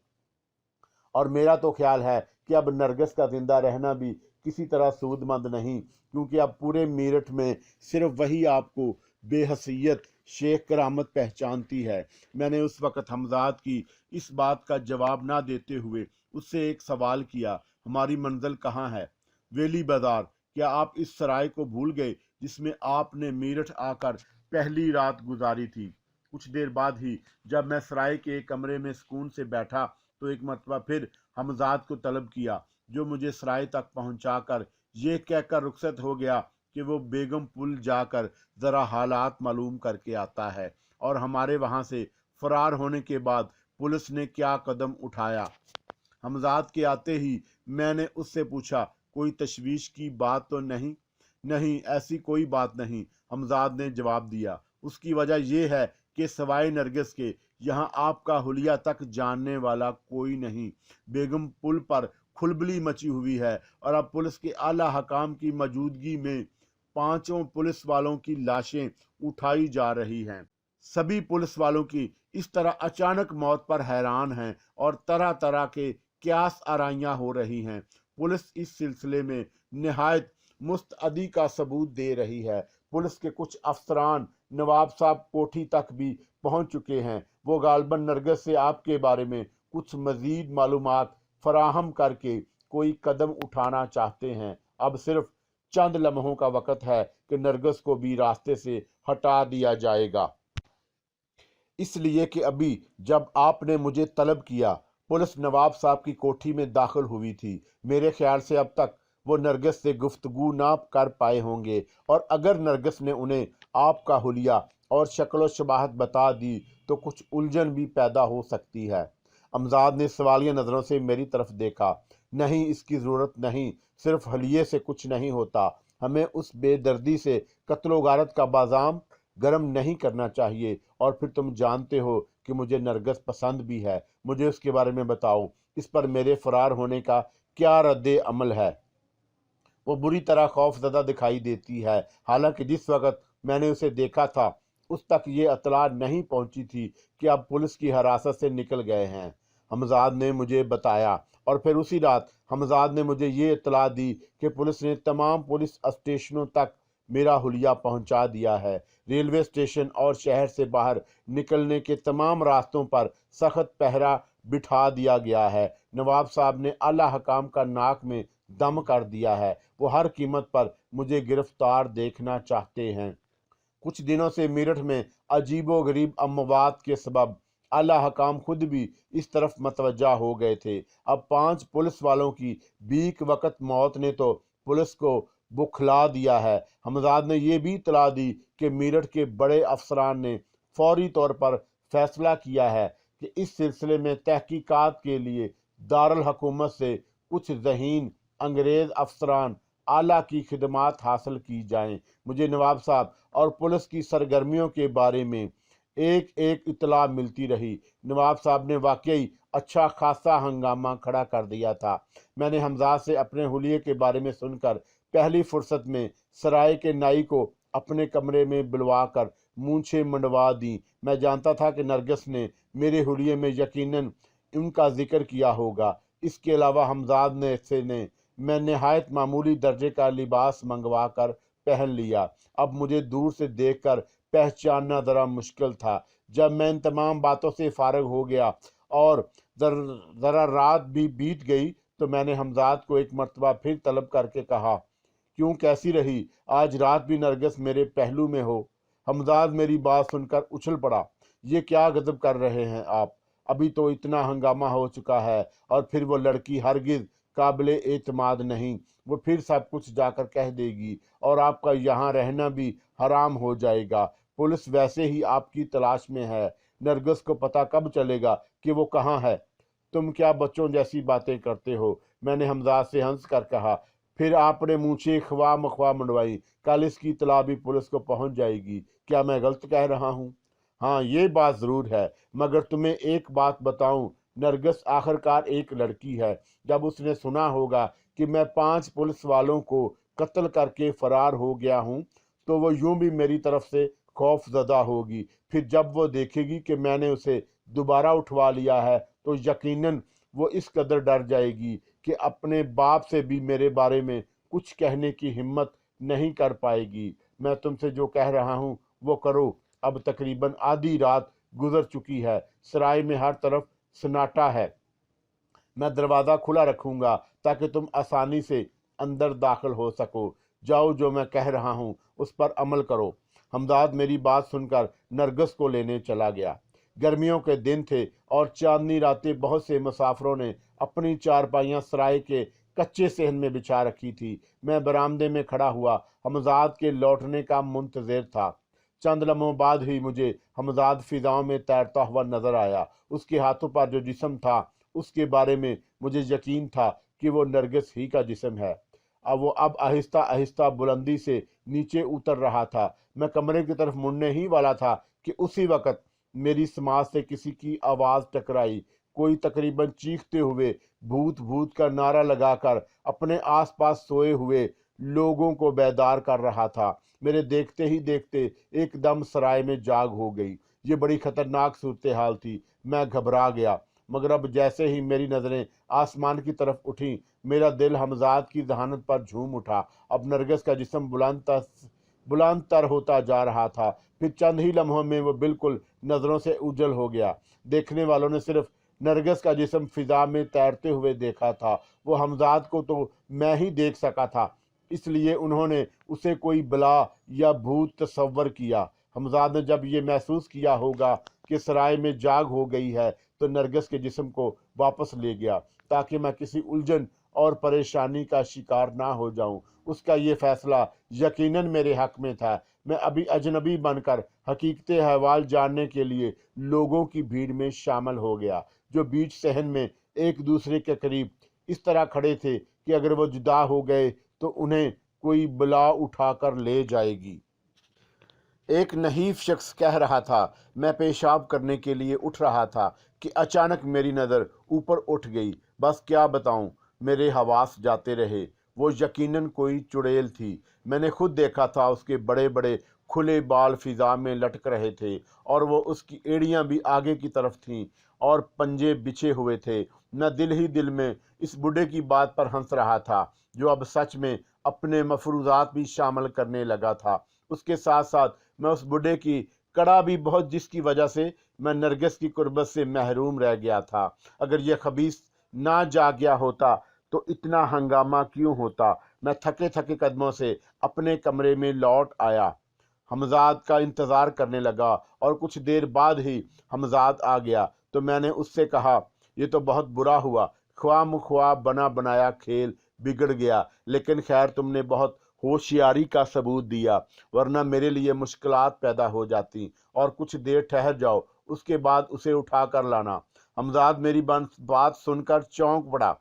और मेरा तो ख्याल है कि अब नरगिस का जिंदा रहना भी किसी तरह सूदमंद नहीं, क्योंकि अब पूरे मेरठ में सिर्फ वही आपको बेहसियत शेख करामत पहचानती है। मैंने उस वक़्त हमजाद की इस बात का जवाब ना देते हुए उससे एक सवाल किया, हमारी मंजिल कहाँ है? वेली बाजार। क्या आप इस सराय को भूल गए जिसमें आपने मेरठ आकर पहली रात गुजारी थी? कुछ देर बाद ही जब मैं सराय के एक कमरे में सुकून से बैठा तो एक मरतबा फिर हमजाद को तलब किया, जो मुझे सराय तक पहुंचाकर ये कहकर रुखसत हो गया कि वो बेगम पुल जाकर ज़रा हालात मालूम करके आता है और हमारे वहाँ से फरार होने के बाद पुलिस ने क्या कदम उठाया। हमजाद के आते ही मैंने उससे पूछा, कोई तशवीश की बात तो नहीं? नहीं, ऐसी कोई बात नहीं, हमजाद ने जवाब दिया। उसकी वजह यह है कि सवाए नरगिस के यहाँ आपका हुलिया तक जानने वाला कोई नहीं। बेगम पुल पर खुलबली मची हुई है और अब पुलिस के आला हकाम की मौजूदगी में 5 पुलिस वालों की लाशें उठाई जा रही हैं। सभी पुलिस वालों की इस तरह अचानक मौत पर हैरान हैं और तरह तरह के क्यास आराइयाँ हो रही हैं। पुलिस इस सिलसिले में निहायत मुस्तअदी का सबूत दे रही है। पुलिस के कुछ अफसरान नवाब साहब कोठी तक भी पहुंच चुके हैं। वो गालबन नरगिस से आपके बारे में कुछ मजीद मालूमात फराहम करके कोई कदम उठाना चाहते हैं। अब सिर्फ चंद लम्हों का वक़्त है कि नरगिस को भी रास्ते से हटा दिया जाएगा, इसलिए कि अभी जब आपने मुझे तलब किया पुलिस नवाब साहब की कोठी में दाखिल हुई थी। मेरे ख्याल से अब तक वो नरगिस से गुफ्तगू ना कर पाए होंगे, और अगर नरगिस ने उन्हें आपका हुलिया और शक्ल शबाहत बता दी तो कुछ उलझन भी पैदा हो सकती है। अमजाद ने सवालिया नज़रों से मेरी तरफ देखा। नहीं, इसकी ज़रूरत नहीं, सिर्फ हलिये से कुछ नहीं होता। हमें उस बेदर्दी से कत्लो गारत का बाज़ाम गर्म नहीं करना चाहिए, और फिर तुम जानते हो कि मुझे नरगिस पसंद भी है। मुझे उसके बारे में बताओ, इस पर मेरे फरार होने का क्या रद्द अमल है? वो बुरी तरह खौफजदा दिखाई देती है। हालांकि जिस वक़्त मैंने उसे देखा था उस तक ये इत्तला नहीं पहुंची थी कि अब पुलिस की हिरासत से निकल गए हैं। हमजाद ने मुझे बताया, और फिर उसी रात हमजाद ने मुझे ये इत्तला दी कि पुलिस ने तमाम पुलिस स्टेशनों तक मेरा हुलिया पहुंचा दिया है। रेलवे स्टेशन और शहर से बाहर निकलने के तमाम रास्तों पर सख्त पहरा बिठा दिया गया है। नवाब साहब ने आला हकाम का नाक में दम कर दिया है। वो हर कीमत पर मुझे गिरफ्तार देखना चाहते हैं। कुछ दिनों से मेरठ में अजीबो गरीब अमवात के सबब आला हकाम खुद भी इस तरफ मतवज्जा हो गए थे। अब 5 पुलिस वालों की बीक वक़्त मौत ने तो पुलिस को बुखला दिया है। हमजाद ने यह भी इतला दी कि मेरठ के बड़े अफसरान ने फौरी तौर पर फैसला किया है कि इस सिलसिले में तहकीकात के लिए दारुल हुकूमत से कुछ ज़हीन अंग्रेज़ अफसरान आला की खिदमात हासिल की जाएं। मुझे नवाब साहब और पुलिस की सरगर्मियों के बारे में एक एक इतला मिलती रही। नवाब साहब ने वाकई अच्छा खासा हंगामा खड़ा कर दिया था। मैंने हमजाद से अपने हुलिये के बारे में सुनकर पहली फुर्सत में सराय के नाई को अपने कमरे में बुलवा कर मूंछें मंडवा दी। मैं जानता था कि नरगिस ने मेरे हुलिये में यकीनन उनका जिक्र किया होगा। इसके अलावा हमजाद ने मैं नहायत मामूली दर्जे का लिबास मंगवा कर पहन लिया। अब मुझे दूर से देखकर पहचानना ज़रा मुश्किल था। जब मैं इन तमाम बातों से फारग हो गया और ज़रा रात भी बीत गई तो मैंने हमजाद को एक मरतबा फिर तलब करके कहा, क्यों, कैसी रही? आज रात भी नरगिस मेरे पहलू में हो। हमजाद मेरी बात सुनकर उछल पड़ा। ये क्या गजब कर रहे हैं आप? अभी तो इतना हंगामा हो चुका है, और फिर वो लड़की हरगिज काबिले एतमाद नहीं। वो फिर सब कुछ जाकर कह देगी और आपका यहाँ रहना भी हराम हो जाएगा। पुलिस वैसे ही आपकी तलाश में है। नरगिस को पता कब चलेगा कि वो कहाँ है? तुम क्या बच्चों जैसी बातें करते हो? मैंने हमजाद से हंस कर कहा। फिर आपने मूछे ख्वा मख्वा मंडवाई। कल इसकी इतला भी पुलिस को पहुंच जाएगी। क्या मैं गलत कह रहा हूँ? हाँ, ये बात ज़रूर है, मगर तुम्हें एक बात बताऊं, नरगिस आखिरकार एक लड़की है। जब उसने सुना होगा कि मैं 5 पुलिस वालों को कत्ल करके फरार हो गया हूँ तो वो यूं भी मेरी तरफ से खौफ ज़दा होगी। फिर जब वो देखेगी कि मैंने उसे दोबारा उठवा लिया है तो यकीनन वो इस कदर डर जाएगी कि अपने बाप से भी मेरे बारे में कुछ कहने की हिम्मत नहीं कर पाएगी। मैं तुमसे जो कह रहा हूँ वो करो। अब तकरीबन आधी रात गुजर चुकी है, सराय में हर तरफ सन्नाटा है। मैं दरवाज़ा खुला रखूँगा ताकि तुम आसानी से अंदर दाखिल हो सको। जाओ, जो मैं कह रहा हूँ उस पर अमल करो। हमदाद मेरी बात सुनकर नरगिस को लेने चला गया। गर्मियों के दिन थे और चांदनी रातें बहुत से मुसाफिरों ने अपनी चारपाइयाँ सराय के कच्चे सहन में बिछा रखी थी। मैं बरामदे में खड़ा हुआ हमजाद के लौटने का मुंतज़िर था। चंद लम्हों बाद ही मुझे हमजाद फिजाओं में तैरता हुआ नजर आया। उसके हाथों पर जो जिस्म था उसके बारे में मुझे यकीन था कि वो नरगिस ही का जिस्म है। अब आहिस्ता आहिस्ता बुलंदी से नीचे उतर रहा था। मैं कमरे की तरफ मुड़ने ही वाला था कि उसी वक्त मेरी समाज से किसी की आवाज़ टकराई। कोई तकरीबन चीखते हुए भूत भूत का नारा लगाकर अपने आसपास सोए हुए लोगों को बेदार कर रहा था। मेरे देखते ही देखते एकदम सराय में जाग हो गई। ये बड़ी खतरनाक सूरत हाल थी। मैं घबरा गया, मगर अब जैसे ही मेरी नज़रें आसमान की तरफ उठी, मेरा दिल हमजाद की जहानत पर झूम उठा। अब नरगिस का जिस्म बुलंद तर होता जा रहा था। फिर चंद ही लम्हों में वो बिल्कुल नज़रों से उजल हो गया। देखने वालों ने सिर्फ नरगिस का जिस्म फिजा में तैरते हुए देखा था। वो हमजाद को तो मैं ही देख सका था, इसलिए उन्होंने उसे कोई बला या भूत तस्वर किया। हमजाद ने जब ये महसूस किया होगा कि सराय में जाग हो गई है तो नरगिस के जिस्म को वापस ले गया ताकि मैं किसी उलझन और परेशानी का शिकार ना हो जाऊं। उसका ये फैसला यकीनन मेरे हक में था। मैं अभी अजनबी बनकर हकीकत अहवाल जानने के लिए लोगों की भीड़ में शामिल हो गया, जो बीच सहन में एक दूसरे के करीब इस तरह खड़े थे कि अगर वो जुदा हो गए तो उन्हें कोई बला उठाकर ले जाएगी। एक नहीफ शख्स कह रहा था। मैं पेशाब करने के लिए उठ रहा था कि अचानक मेरी नज़र ऊपर उठ गई। बस क्या बताऊं, मेरे हवास जाते रहे। वो यकीनन कोई चुड़ैल थी। मैंने खुद देखा था, उसके बड़े बड़े खुले बाल फिजा में लटक रहे थे और वो उसकी एड़ियां भी आगे की तरफ थीं और पंजे बिछे हुए थे। मैं दिल ही दिल में इस बूढ़े की बात पर हंस रहा था, जो अब सच में अपने मफरूजात भी शामिल करने लगा था। उसके साथ साथ मैं उस बूढ़े की कड़ा भी बहुत, जिसकी वजह से मैं नरगिस की कुर्बत से महरूम रह गया था। अगर यह खबीस ना जा गया होता तो इतना हंगामा क्यों होता। मैं थके थके कदमों से अपने कमरे में लौट आया, हमजाद का इंतज़ार करने लगा और कुछ देर बाद ही हमजाद आ गया तो मैंने उससे कहा, यह तो बहुत बुरा हुआ, ख्वाह बना बनाया खेल बिगड़ गया, लेकिन खैर तुमने बहुत होशियारी का सबूत दिया, वरना मेरे लिए मुश्किलात पैदा हो जाती। और कुछ देर ठहर जाओ, उसके बाद उसे उठा कर लाना। हमजाद मेरी बात सुनकर चौंक पड़ा।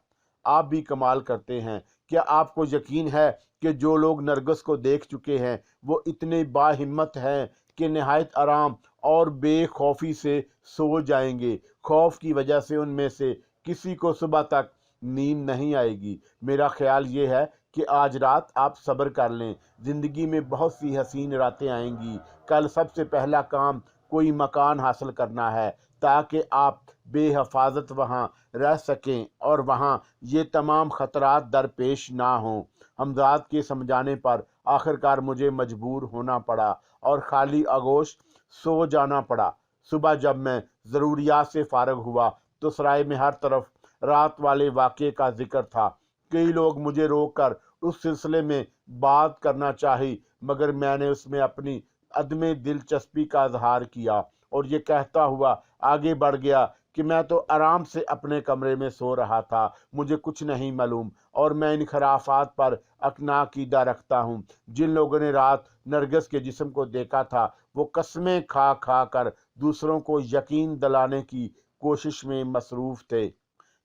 आप भी कमाल करते हैं। क्या आपको यकीन है कि जो लोग नरगिस को देख चुके हैं वो इतने बाहिम्मत हैं कि नहायत आराम और बेखौफी से सो जाएंगे? खौफ की वजह से उनमें से किसी को सुबह तक नींद नहीं आएगी। मेरा ख्याल ये है कि आज रात आप सब्र कर लें। ज़िंदगी में बहुत सी हसीन रातें आएंगी। कल सबसे पहला काम कोई मकान हासिल करना है ताकि आप बेहफाजत वहाँ रह सकें और वहाँ ये तमाम ख़तरात दरपेश ना हों। हमजाद के समझाने पर आखिरकार मुझे मजबूर होना पड़ा और खाली आगोश सो जाना पड़ा। सुबह जब मैं ज़रूरियात से फारग हुआ तो सराय में हर तरफ रात वाले वाक़े का जिक्र था। कई लोग मुझे रोककर उस सिलसिले में बात करना चाही, मगर मैंने उसमें अपनी अदम दिलचस्पी का इजहार किया और ये कहता हुआ आगे बढ़ गया कि मैं तो आराम से अपने कमरे में सो रहा था, मुझे कुछ नहीं मालूम और मैं इन खराफात पर अकना अकीदा रखता हूँ। जिन लोगों ने रात नरगिस के जिस्म को देखा था वो कस्में खा खा कर दूसरों को यकीन दिलाने की कोशिश में मसरूफ़ थे।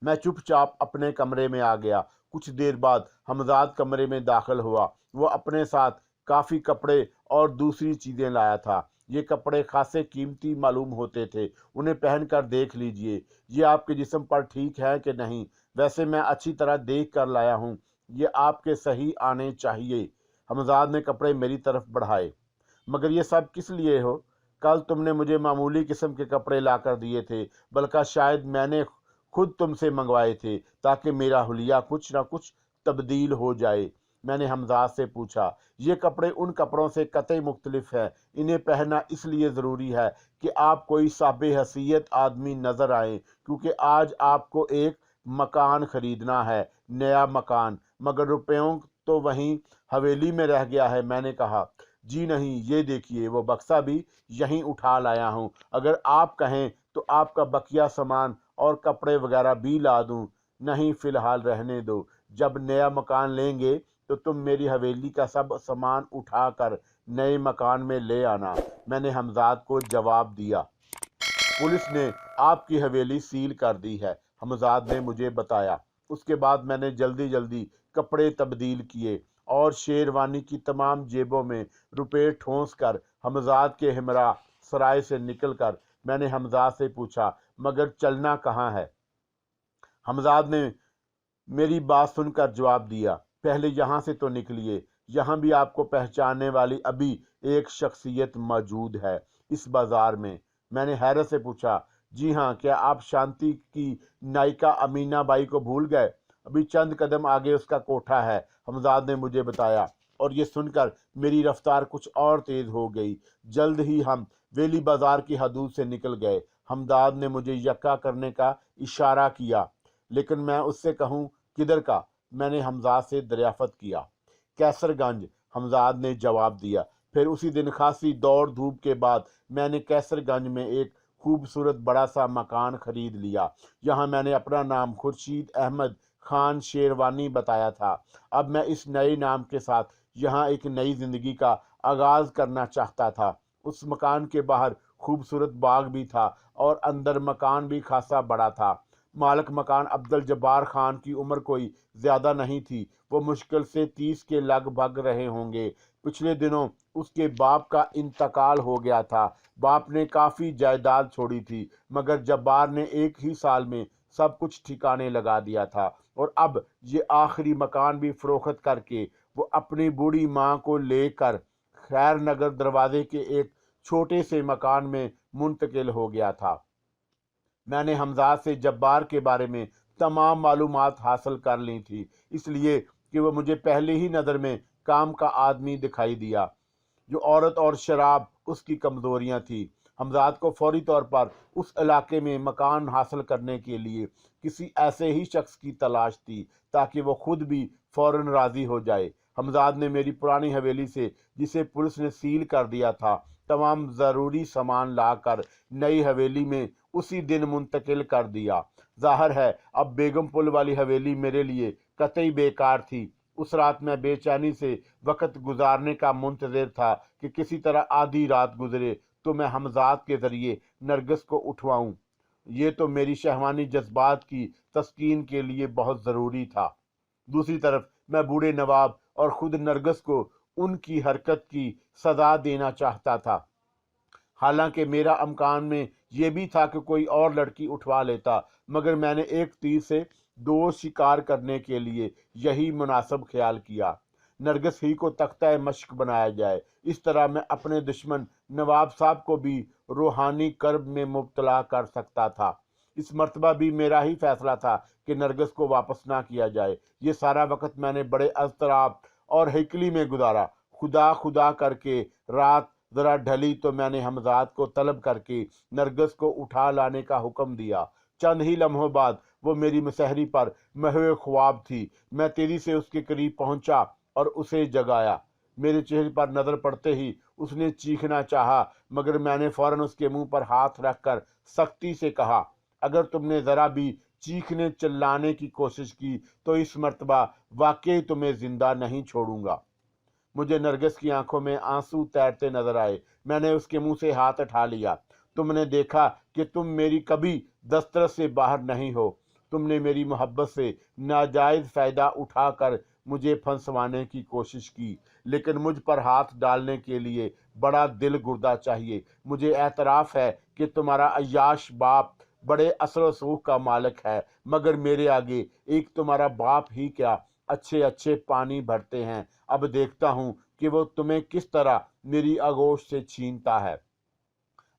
मैं चुपचाप अपने कमरे में आ गया। कुछ देर बाद हमजाद कमरे में दाखिल हुआ। वो अपने साथ काफ़ी कपड़े और दूसरी चीज़ें लाया था। ये कपड़े खासे कीमती मालूम होते थे। उन्हें पहनकर देख लीजिए, ये आपके जिस्म पर ठीक है कि नहीं। वैसे मैं अच्छी तरह देख कर लाया हूँ, ये आपके सही आने चाहिए। हमजाद ने कपड़े मेरी तरफ बढ़ाए। मगर ये सब किस लिए हो? कल तुमने मुझे मामूली किस्म के कपड़े ला कर दिए थे, बल्कि शायद मैंने खुद तुमसे मंगवाए थे ताकि मेरा हुलिया कुछ ना कुछ तब्दील हो जाए। मैंने हमजाद से पूछा, ये कपड़े उन कपड़ों से कतई मुख्तलिफ हैं। इन्हें पहनना इसलिए ज़रूरी है कि आप कोई साबे हैसियत आदमी नज़र आए, क्योंकि आज आपको एक मकान ख़रीदना है, नया मकान, मगर रुपयों तो वहीं हवेली में रह गया है। मैंने कहा, जी नहीं, ये देखिए वो बक्सा भी यहीं उठा लाया हूँ। अगर आप कहें तो आपका बकिया सामान और कपड़े वगैरह भी ला दूँ। नहीं, फ़िलहाल रहने दो। जब नया मकान लेंगे तो तुम मेरी हवेली का सब सामान उठा कर नए मकान में ले आना। मैंने हमजाद को जवाब दिया। पुलिस ने आपकी हवेली सील कर दी है, हमजाद ने मुझे बताया। उसके बाद मैंने जल्दी जल्दी कपड़े तब्दील किए और शेरवानी की तमाम जेबों में रुपए ठोंस कर हमजाद के हमरा सराय से निकल कर मैंने हमजाद से पूछा, मगर चलना कहाँ है? हमजाद ने मेरी बात सुनकर जवाब दिया, पहले यहाँ से तो निकलिए। यहाँ भी आपको पहचानने वाली अभी एक शख्सियत मौजूद है इस बाजार में। मैंने हैरत से पूछा, जी हाँ, क्या आप शांति की नायिका अमीना बाई को भूल गए? अभी चंद कदम आगे उसका कोठा है, हमजाद ने मुझे बताया। और ये सुनकर मेरी रफ्तार कुछ और तेज हो गई। जल्द ही हम वेली बाजार की हदूद से निकल गए। हमदाद ने मुझे यक्का करने का इशारा किया, लेकिन मैं उससे कहूँ किधर का? मैंने हमजाद से दरियाफत किया। कैसरगंज, हमजाद ने जवाब दिया। फिर उसी दिन खासी दौड़ धूप के बाद मैंने कैसरगंज में एक खूबसूरत बड़ा सा मकान खरीद लिया। यहाँ मैंने अपना नाम खुर्शीद अहमद खान शेरवानी बताया था। अब मैं इस नए नाम के साथ यहाँ एक नई जिंदगी का आगाज करना चाहता था। उस मकान के बाहर खूबसूरत बाग भी था और अंदर मकान भी खासा बड़ा था। मालिक मकान अब्दुल जब्बार खान की उम्र कोई ज्यादा नहीं थी, वो मुश्किल से 30 के लगभग रहे होंगे। पिछले दिनों उसके बाप का इंतकाल हो गया था। बाप ने काफी जायदाद छोड़ी थी, मगर जब्बार ने एक ही साल में सब कुछ ठिकाने लगा दिया था और अब ये आखिरी मकान भी फरोख्त करके वो अपनी बूढ़ी माँ को लेकर खैर नगर दरवाजे के एक छोटे से मकान में मुंतकिल हो गया था। मैंने हमजाद से जब्बार के बारे में तमाम मालूमात हासिल कर ली थी, इसलिए कि वह मुझे पहले ही नज़र में काम का आदमी दिखाई दिया। जो औरत और शराब उसकी कमज़ोरियाँ थी। हमजाद को फौरी तौर पर उस इलाके में मकान हासिल करने के लिए किसी ऐसे ही शख्स की तलाश थी ताकि वो खुद भी फ़ौरन राज़ी हो जाए। हमजाद ने मेरी पुरानी हवेली से, जिसे पुलिस ने सील कर दिया था, तमाम ज़रूरी सामान लाकर नई हवेली में उसी दिन मुंतकिल कर दिया। जाहिर है अब बेगम पुल वाली हवेली मेरे लिए कतई बेकार थी। उस रात मैं बेचैनी से वक्त गुजारने का मुंतज़िर था कि किसी तरह आधी रात गुजरे तो मैं हमजाद के ज़रिए नरगिस को उठवाऊं। ये तो मेरी शहवानी जज्बात की तस्कीन के लिए बहुत ज़रूरी था। दूसरी तरफ मैं बूढ़े नवाब और खुद नरगिस को उनकी हरकत की सज़ा देना चाहता था। हालांकि मेरा अमकान में यह भी था कि कोई और लड़की उठवा लेता, मगर मैंने एक तीर से दो शिकार करने के लिए यही मुनासिब ख्याल किया। नरगिस ही को तख्ता मश्क बनाया जाए। इस तरह मैं अपने दुश्मन नवाब साहब को भी रूहानी कर्ब में मुब्तला कर सकता था। इस मर्तबा भी मेरा ही फैसला था कि नरगिस को वापस ना किया जाए। ये सारा वक्त मैंने बड़े अज़तराब और हिकली में गुजारा। खुदा खुदा करके रात जरा ढली तो मैंने हमजाद को तलब करके नरगिस को उठा लाने का हुक्म दिया। चंद ही लम्हों बाद वो मेरी मुसहरी पर महवे ख्वाब थी। मैं तेजी से उसके करीब पहुंचा और उसे जगाया। मेरे चेहरे पर नजर पड़ते ही उसने चीखना चाहा, मगर मैंने फौरन उसके मुंह पर हाथ रखकर सख्ती से कहा, अगर तुमने जरा भी चीखने चिल्लाने की कोशिश की तो इस मर्तबा वाकई तुम्हें जिंदा नहीं छोड़ूंगा। मुझे नरगिस की आंखों में आंसू तैरते नजर आए। मैंने उसके मुंह से हाथ उठा लिया। तुमने देखा कि तुम मेरी कभी दस्तरस से बाहर नहीं हो। तुमने मेरी मोहब्बत से नाजायज फायदा उठाकर मुझे फंसवाने की कोशिश की, लेकिन मुझ पर हाथ डालने के लिए बड़ा दिल गुर्दा चाहिए। मुझे एतराफ़ है कि तुम्हारा अय्याश बाप बड़े असर वसूख का मालिक है, मगर मेरे आगे एक तुम्हारा बाप ही क्या अच्छे अच्छे पानी भरते हैं। अब देखता हूँ कि वो तुम्हें किस तरह मेरी आगोश से छीनता है।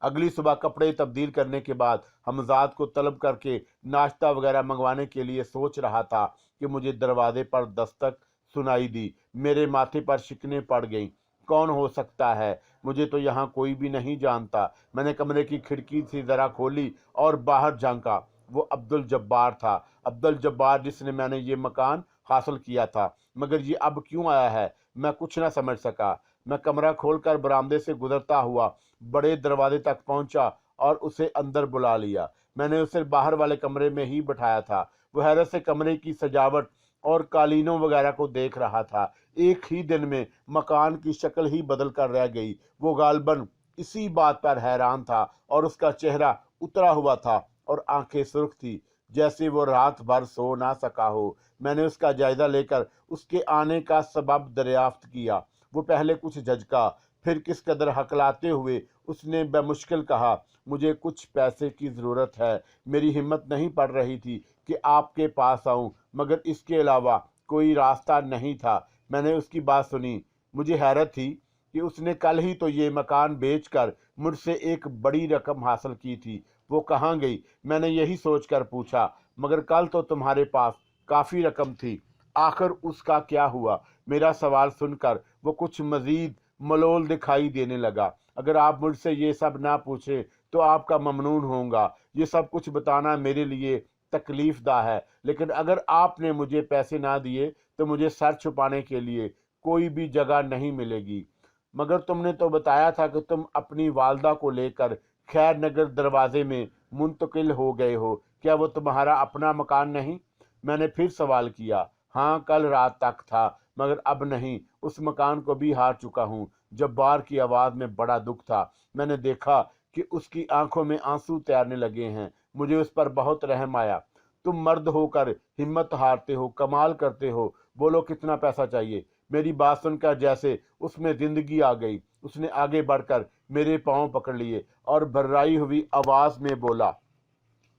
अगली सुबह कपड़े तब्दील करने के बाद हमजाद को तलब करके नाश्ता वगैरह मंगवाने के लिए सोच रहा था कि मुझे दरवाजे पर दस्तक सुनाई दी। मेरे माथे पर शिकने पड़ गईं। कौन हो सकता है? मुझे तो यहाँ कोई भी नहीं जानता। मैंने कमरे की खिड़की से जरा खोली और बाहर झांका। वो अब्दुल जब्बार था। अब्दुल जब्बार जिसने मैंने ये मकान हासिल किया था। मगर ये अब क्यों आया है, मैं कुछ न समझ सका। मैं कमरा खोलकर बरामदे से गुजरता हुआ बड़े दरवाजे तक पहुंचा और उसे अंदर बुला लिया। मैंने उसे बाहर वाले कमरे में ही बिठाया था। वो हैरत से कमरे की सजावट और कालीनों वगैरह को देख रहा था। एक ही दिन में मकान की शक्ल ही बदल कर रह गई। वो गालबन इसी बात पर हैरान था और उसका चेहरा उतरा हुआ था और आंखें सुर्ख थी, जैसे वो रात भर सो ना सका हो। मैंने उसका जायजा लेकर उसके आने का सबब दरियाफ्त किया। वो पहले कुछ झिझका, फिर किस कदर हकलाते हुए उसने बेमुश्किल कहा, मुझे कुछ पैसे की ज़रूरत है। मेरी हिम्मत नहीं पड़ रही थी कि आपके पास आऊं, मगर इसके अलावा कोई रास्ता नहीं था। मैंने उसकी बात सुनी। मुझे हैरत थी कि उसने कल ही तो ये मकान बेचकर मुझसे एक बड़ी रकम हासिल की थी। वो कहाँ गई? मैंने यही सोचकर पूछा। मगर कल तो तुम्हारे पास काफ़ी रकम थी, आखिर उसका क्या हुआ? मेरा सवाल सुनकर वो कुछ मजीद मलोल दिखाई देने लगा। अगर आप मुझसे ये सब ना पूछें तो आपका ममनून होऊंगा। ये सब कुछ बताना मेरे लिए तकलीफदा है, लेकिन अगर आपने मुझे पैसे ना दिए तो मुझे सर छुपाने के लिए कोई भी जगह नहीं मिलेगी। मगर तुमने तो बताया था कि तुम अपनी वालदा को लेकर खैर नगर दरवाजे में मुंतकिल हो गए हो। क्या वो तुम्हारा अपना मकान नहीं? मैंने फिर सवाल किया। हाँ, कल रात तक था, मगर अब नहीं। उस मकान को भी हार चुका हूँ। जब्बार की आवाज़ में बड़ा दुख था। मैंने देखा कि उसकी आंखों में आंसू तैरने लगे हैं। मुझे उस पर बहुत रहम आया। तुम मर्द होकर हिम्मत हारते हो, कमाल करते हो। बोलो कितना पैसा चाहिए? मेरी बात सुनकर जैसे उसमें जिंदगी आ गई। उसने आगे बढ़कर मेरे पांव पकड़ लिए और भर्राई हुई आवाज में बोला,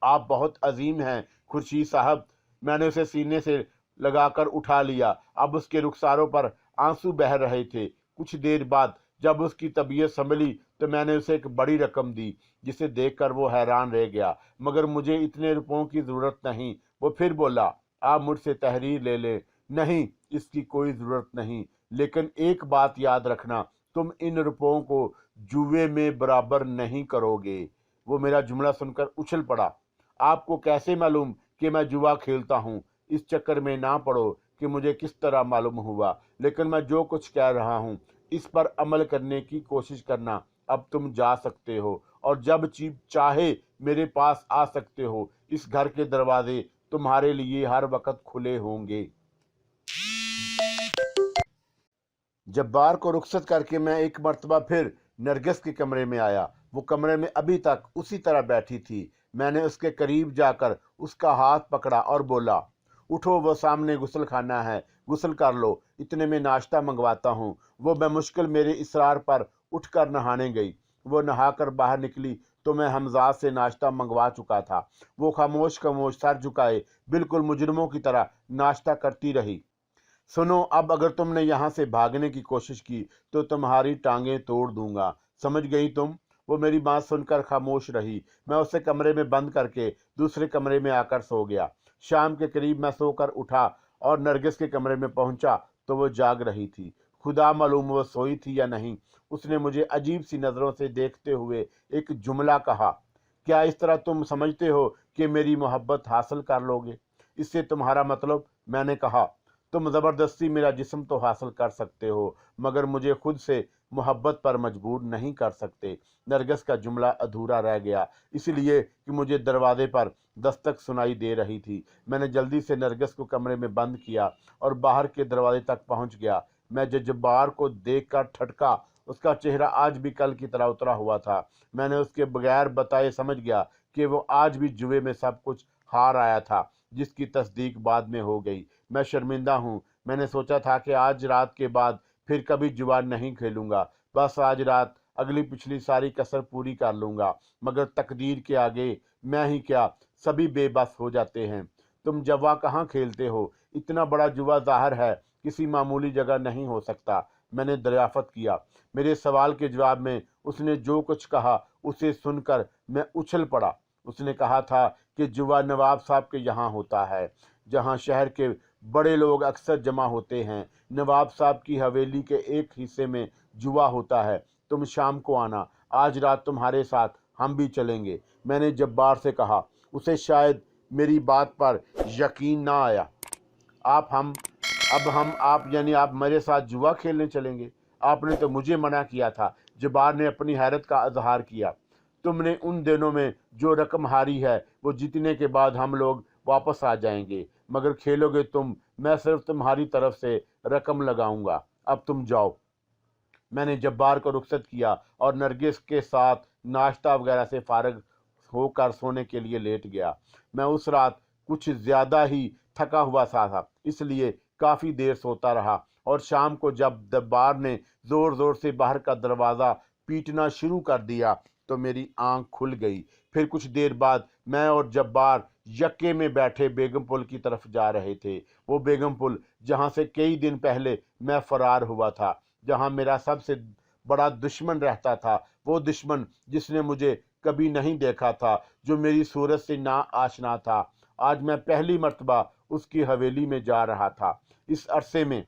आप बहुत अजीम हैं खुर्शीद साहब। मैंने उसे सीने से लगाकर उठा लिया। अब उसके रुखसारों पर आंसू बह रहे थे। कुछ देर बाद जब उसकी तबीयत संभली तो मैंने उसे एक बड़ी रकम दी, जिसे देखकर वो हैरान रह गया। मगर मुझे इतने रुपयों की जरूरत नहीं। वो फिर बोला, आप मुझसे तहरीर ले लें। नहीं, इसकी कोई जरूरत नहीं, लेकिन एक बात याद रखना, तुम इन रुपयों को जुए में बराबर नहीं करोगे। वो मेरा जुमला सुनकर उछल पड़ा। आपको कैसे मालूम कि मैं जुआ खेलता हूँ? इस चक्कर में ना पड़ो कि मुझे किस तरह मालूम हुआ, लेकिन मैं जो कुछ कह रहा हूँ इस पर अमल करने की कोशिश करना। अब तुम जा सकते हो और जब चाहे मेरे पास आ सकते हो। इस घर के दरवाजे तुम्हारे लिए हर वक्त खुले होंगे। जब्बार को रुखसत करके मैं एक मर्तबा फिर नरगिस के कमरे में आया। वो कमरे में अभी तक उसी तरह बैठी थी। मैंने उसके करीब जाकर उसका हाथ पकड़ा और बोला, उठो, वो सामने गुसल खाना है, गुसल कर लो। इतने में नाश्ता मंगवाता हूँ। वो बेमुश्किल मेरे इसरार पर उठकर नहाने गई। वो नहाकर बाहर निकली तो मैं हमजाद से नाश्ता मंगवा चुका था। वो खामोश खामोश सर झुकाए बिल्कुल मुजरिमों की तरह नाश्ता करती रही। सुनो, अब अगर तुमने यहाँ से भागने की कोशिश की तो तुम्हारी टांगें तोड़ दूंगा, समझ गई तुम? वो मेरी बात सुनकर खामोश रही। मैं उसे कमरे में बंद करके दूसरे कमरे में आकर सो गया। शाम के करीब मैं सोकर उठा और नरगिस के कमरे में पहुंचा तो वो जाग रही थी। खुदा मालूम वो सोई थी या नहीं। उसने मुझे अजीब सी नज़रों से देखते हुए एक जुमला कहा, क्या इस तरह तुम समझते हो कि मेरी मोहब्बत हासिल कर लोगे? इससे तुम्हारा मतलब? मैंने कहा, तुम ज़बरदस्ती मेरा जिस्म तो हासिल कर सकते हो, मगर मुझे खुद से मोहब्बत पर मजबूर नहीं कर सकते। नरगिस का जुमला अधूरा रह गया, इसलिए कि मुझे दरवाजे पर दस्तक सुनाई दे रही थी। मैंने जल्दी से नरगिस को कमरे में बंद किया और बाहर के दरवाजे तक पहुंच गया। मैं जब्बार को देखकर ठटका। उसका चेहरा आज भी कल की तरह उतरा हुआ था। मैंने उसके बगैर बताए समझ गया कि वो आज भी जुए में सब कुछ हार आया था, जिसकी तस्दीक बाद में हो गई। मैं शर्मिंदा हूँ। मैंने सोचा था कि आज रात के बाद फिर कभी जुआ नहीं खेलूंगा। बस आज रात अगली पिछली सारी कसर पूरी कर लूंगा, मगर तकदीर के आगे मैं ही क्या, सभी बेबस हो जाते हैं। तुम जुआ कहाँ खेलते हो? इतना बड़ा जुआ ज़ाहिर है किसी मामूली जगह नहीं हो सकता। میں نے دریافت کیا۔ میرے سوال کے جواب میں اس نے جو کچھ کہا اسے سن کر میں اچھل پڑا۔ اس نے کہا تھا کہ جوا نواب صاحب کے یہاں ہوتا ہے، جہاں شہر کے بڑے لوگ اکثر جمع ہوتے ہیں۔ نواب صاحب کی حویلی کے ایک حصے میں جوا ہوتا ہے۔ تم شام کو آنا، آج رات تمہارے ساتھ ہم بھی چلیں گے۔ میں نے جبار سے کہا۔ اسے شاید میری بات پر یقین نہ آیا۔ آپ میرے ساتھ جوا کھیلنے چلیں گے؟ آپ نے تو مجھے منع کیا تھا۔ جبار نے اپنی حیرت کا اظہار کیا۔ تم نے ان دنوں میں جو رقم ہاری ہے وہ جیتنے کے بعد ہم لوگ واپس آ جائیں گے، مگر کھیلو گے تم، میں صرف تمہاری طرف سے رقم لگاؤں گا۔ اب تم جاؤ۔ میں نے جبار کو رخصت کیا اور نرگس کے ساتھ ناشتہ وغیرہ سے فارغ ہو کر سونے کے لیے لیٹ گیا۔ میں اس رات کچھ زیادہ ہی تھکا ہوا سا تھا، اس لیے کافی دیر سوتا رہا، اور شام کو جب جبار نے زور زور سے باہر کا دروازہ پیٹنا شروع کر دیا تو میری آنکھ کھل گئی۔ پھر کچھ دیر بعد میں اور جبار یکے میں بیٹھے بیگم پل کی طرف جا رہے تھے، وہ بیگم پل جہاں سے کئی دن پہلے میں فرار ہوا تھا، جہاں میرا سب سے بڑا دشمن رہتا تھا، وہ دشمن جس نے مجھے کبھی نہیں دیکھا تھا، جو میری صورت سے نا آشنا تھا۔ آج میں پہلی مرتبہ اس کی حویلی میں جا رہا تھا۔ اس عرصے میں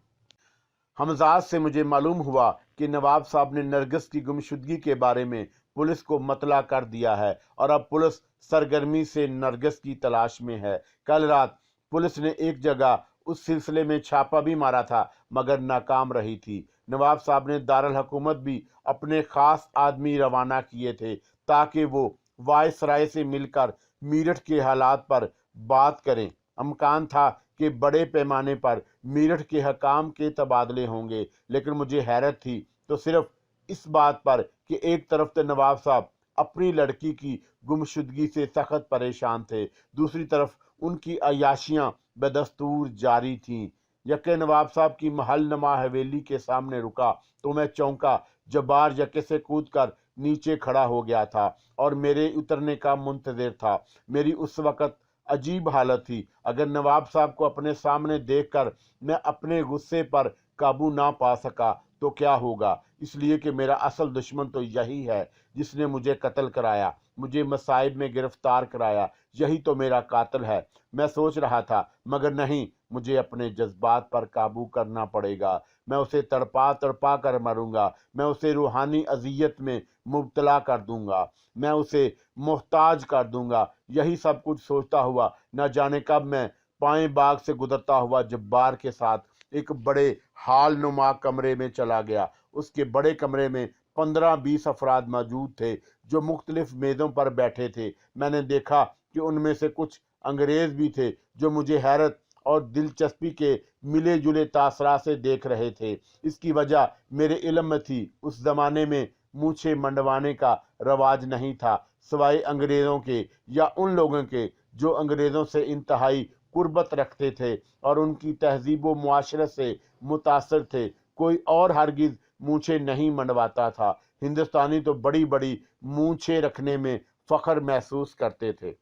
حمزات سے مجھے معلوم ہوا کہ نواب صاحب نے نرگس کی گمشدگی کے بارے میں پولیس کو مطلع کر دیا ہے، اور اب پولیس سرگرمی سے نرگس کی تلاش میں ہے۔ کل رات پولیس نے ایک جگہ اس سلسلے میں چھاپا بھی مارا تھا، مگر ناکام رہی تھی۔ نواب صاحب نے دارالحکومت بھی اپنے خاص آدمی روانہ کیے تھے تاکہ وہ وائسرائے سے مل کر میرٹھ کے حالات پر بات کریں۔ امکان تھا کہ بڑے پیمانے پر میرٹھ کے حکام کے تبادلے ہوں گے، لیکن مجھے حیرت تھی تو صرف اس بات پر کہ ایک طرف تو نواب صاحب اپنی لڑکی کی گمشدگی سے سخت پریشان تھے، دوسری طرف ان کی عیاشیاں بدستور جاری تھیں۔ یکے نواب صاحب کی محل نما حویلی کے سامنے رکا تو میں چونکا۔ جبار یکے سے کود کر نیچے کھڑا ہو گیا تھا اور میرے اترنے کا منتظر تھا۔ میری اس وقت عجیب حالت تھی۔ اگر نواب صاحب کو اپنے سامنے دیکھ کر میں اپنے غصے پر قابو نہ پا سکا تو کیا ہوگا، اس لیے کہ میرا اصل دشمن تو یہی ہے جس نے مجھے قتل کرایا، مجھے مصائب میں گرفتار کرایا، یہی تو میرا قاتل ہے۔ میں سوچ رہا تھا، مگر نہیں، مجھے اپنے جذبات پر قابو کرنا پڑے گا۔ میں اسے تڑپا تڑپا کر مروں گا، میں اسے روحانی اذیت میں مبتلا کر دوں گا، میں اسے محتاج کر دوں گا۔ یہی سب کچھ سوچتا ہوا نہ جانے کب میں پائیں باغ سے گزرتا ہوا جبار کے ساتھ ایک بڑے ہال نما کمرے میں چلا گیا۔ اس کے بڑے کمرے میں 15-20 افراد موجود تھے جو مختلف میزوں پر بیٹھے تھے۔ میں نے دیکھا کہ ان میں سے کچھ انگریز بھی تھے جو مجھے حیرت اور دلچسپی کے ملے جلے تاثرات سے دیکھ رہے تھے۔ اس کی وجہ میرے علم میں تھی۔ اس زمانے میں مونچھیں منڈوانے کا رواج نہیں تھا، سوائے انگریزوں کے یا ان لوگوں کے جو انگریزوں سے انتہائی قربت رکھتے تھے اور ان کی تہذیب و معاشرت سے متاثر تھے۔ کوئی اور ہرگز مونچھیں نہیں منڈواتا تھا۔ ہندوستانی تو بڑی بڑی مونچھیں رکھنے میں فخر محسوس کرتے تھے۔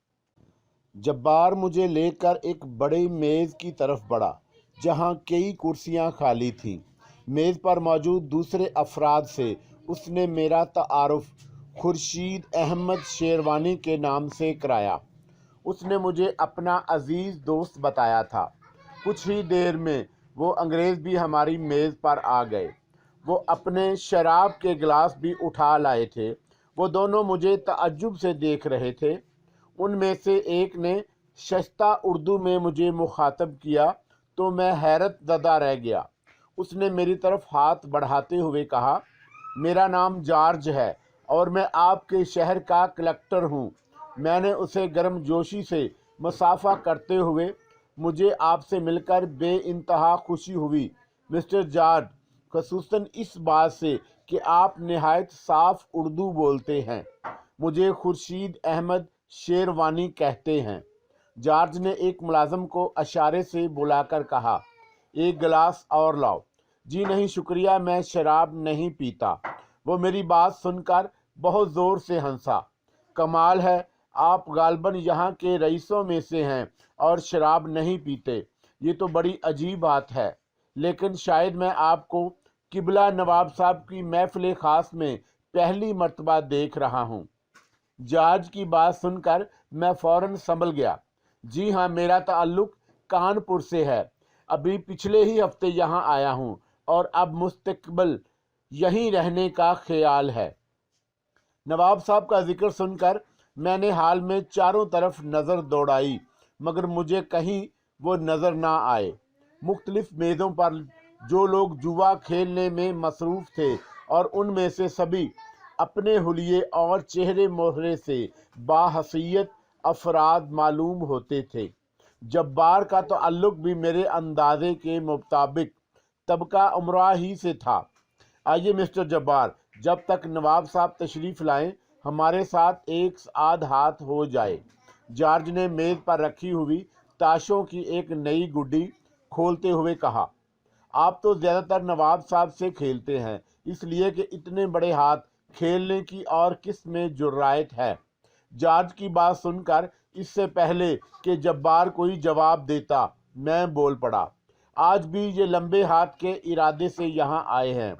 جبار مجھے لے کر ایک بڑے میز کی طرف بڑھا جہاں کئی کرسیاں خالی تھیں۔ میز پر موجود دوسرے افراد سے اس نے میرا تعارف خورشید احمد شیروانی کے نام سے کرایا۔ اس نے مجھے اپنا عزیز دوست بتایا تھا۔ کچھ ہی دیر میں وہ انگریز بھی ہماری میز پر آ گئے۔ وہ اپنے شراب کے گلاس بھی اٹھا لائے تھے۔ وہ دونوں مجھے تعجب سے دیکھ رہے تھے۔ ان میں سے ایک نے شائستہ اردو میں مجھے مخاطب کیا تو میں حیرت زدہ رہ گیا۔ اس نے میری طرف ہاتھ بڑھاتے ہوئے کہا، میرا نام جارج ہے اور میں آپ کے شہر کا کلکٹر ہوں۔ میں نے اسے گرم جوشی سے مصافحہ کرتے ہوئے، مجھے آپ سے مل کر بے انتہا خوشی ہوئی مسٹر جارج، خصوصاً اس بات سے کہ آپ نہایت صاف اردو بولتے ہیں۔ مجھے خورشید احمد شیروانی کہتے ہیں۔ جارج نے ایک ملازم کو اشارے سے بلا کر کہا، ایک گلاس اور لاؤ۔ جی نہیں شکریہ، میں شراب نہیں پیتا۔ وہ میری بات سن کر بہت زور سے ہنسا۔ کمال ہے، آپ غالباً یہاں کے رئیسوں میں سے ہیں اور شراب نہیں پیتے، یہ تو بڑی عجیب بات ہے، لیکن شاید میں آپ کو قبلہ نواب صاحب کی محفل خاص میں پہلی مرتبہ دیکھ رہا ہوں۔ جارج کی بات سن کر میں فوراً سنبھل گیا۔ جی ہاں، میرا تعلق کانپور سے ہے، ابھی پچھلے ہی ہفتے یہاں آیا ہوں اور اب مستقبل یہیں رہنے کا خیال ہے۔ نواب صاحب کا ذکر سن کر میں نے حال میں چاروں طرف نظر دوڑائی، مگر مجھے کہیں وہ نظر نہ آئے۔ مختلف میزوں پر جو لوگ جوا کھیلنے میں مصروف تھے اور ان میں سے سبھی اپنے حلیے اور چہرے مہرے سے باحثیت افراد معلوم ہوتے تھے۔ جبار کا تعلق بھی میرے اندازے کے مطابق طبقہ امراء ہی سے تھا۔ آئیے مسٹر جبار، جب تک نواب صاحب تشریف لائیں ہمارے ساتھ ایک آدھ ہاتھ ہو جائے۔ جارج نے میز پر رکھی ہوئی تاشوں کی ایک نئی گڈی کھولتے ہوئے کہا۔ آپ تو زیادہ تر نواب صاحب سے کھیلتے ہیں، اس لیے کہ اتنے بڑے ہاتھ کھیلنے کی اور کس میں جرأت ہے؟ جارج کی بات سن کر اس سے پہلے کہ جبار کوئی جواب دیتا میں بول پڑا۔ آج بھی یہ لمبے ہاتھ کے ارادے سے یہاں آئے ہیں۔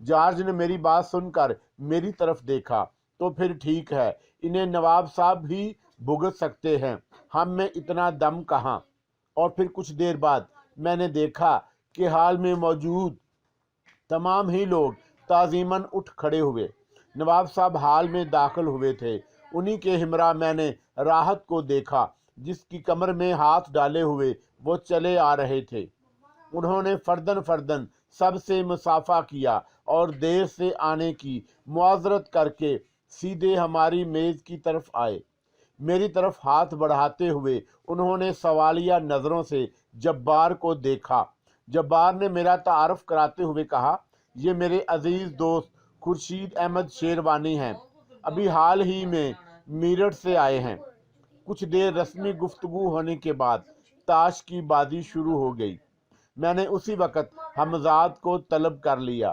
جارج نے میری بات سن کر میری طرف دیکھا۔ تو پھر ٹھیک ہے، انہیں نواب صاحب ہی بھگت سکتے ہیں، ہم میں اتنا دم کہاں۔ اور پھر کچھ دیر بعد میں نے دیکھا کہ حال میں موجود تمام ہی لوگ تعظیماً اٹھ کھڑے ہوئے۔ نواب صاحب حال میں داخل ہوئے تھے۔ انہی کے ہمراہ میں نے راحت کو دیکھا، جس کی کمر میں ہاتھ ڈالے ہوئے وہ چلے آ رہے تھے۔ انہوں نے فردن فردن سب سے مصافحہ کیا اور دیر سے آنے کی معذرت کر کے سیدھے ہماری میز کی طرف آئے۔ میری طرف ہاتھ بڑھاتے ہوئے انہوں نے سوالیہ نظروں سے جبار کو دیکھا۔ جبار نے میرا تعارف کراتے ہوئے کہا، یہ میرے عزیز دوست خورشید احمد شیروانی ہیں، ابھی حال ہی میں میرٹھ سے آئے ہیں۔ کچھ دیر رسمی گفتگو ہونے کے بعد تاش کی بازی شروع ہو گئی۔ میں نے اسی وقت حمزاد کو طلب کر لیا۔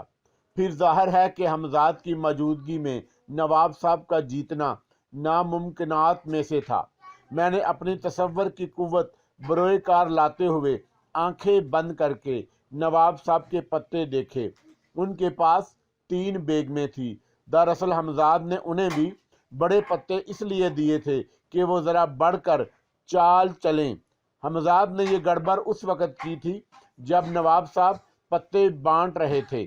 پھر ظاہر ہے کہ حمزاد کی موجودگی میں نواب صاحب کا جیتنا ناممکنات میں سے تھا۔ میں نے اپنی تصور کی قوت بروئے کار لاتے ہوئے آنکھیں بند کر کے نواب صاحب کے پتے دیکھے۔ ان کے پاس 3 بیگمیں تھیں۔ دراصل حمزاد نے انہیں بھی بڑے پتے اس لیے دیے تھے کہ وہ ذرا بڑھ کر چال چلیں۔ حمزاد نے یہ گڑبڑ اس وقت کی تھی جب نواب صاحب پتے بانٹ رہے تھے۔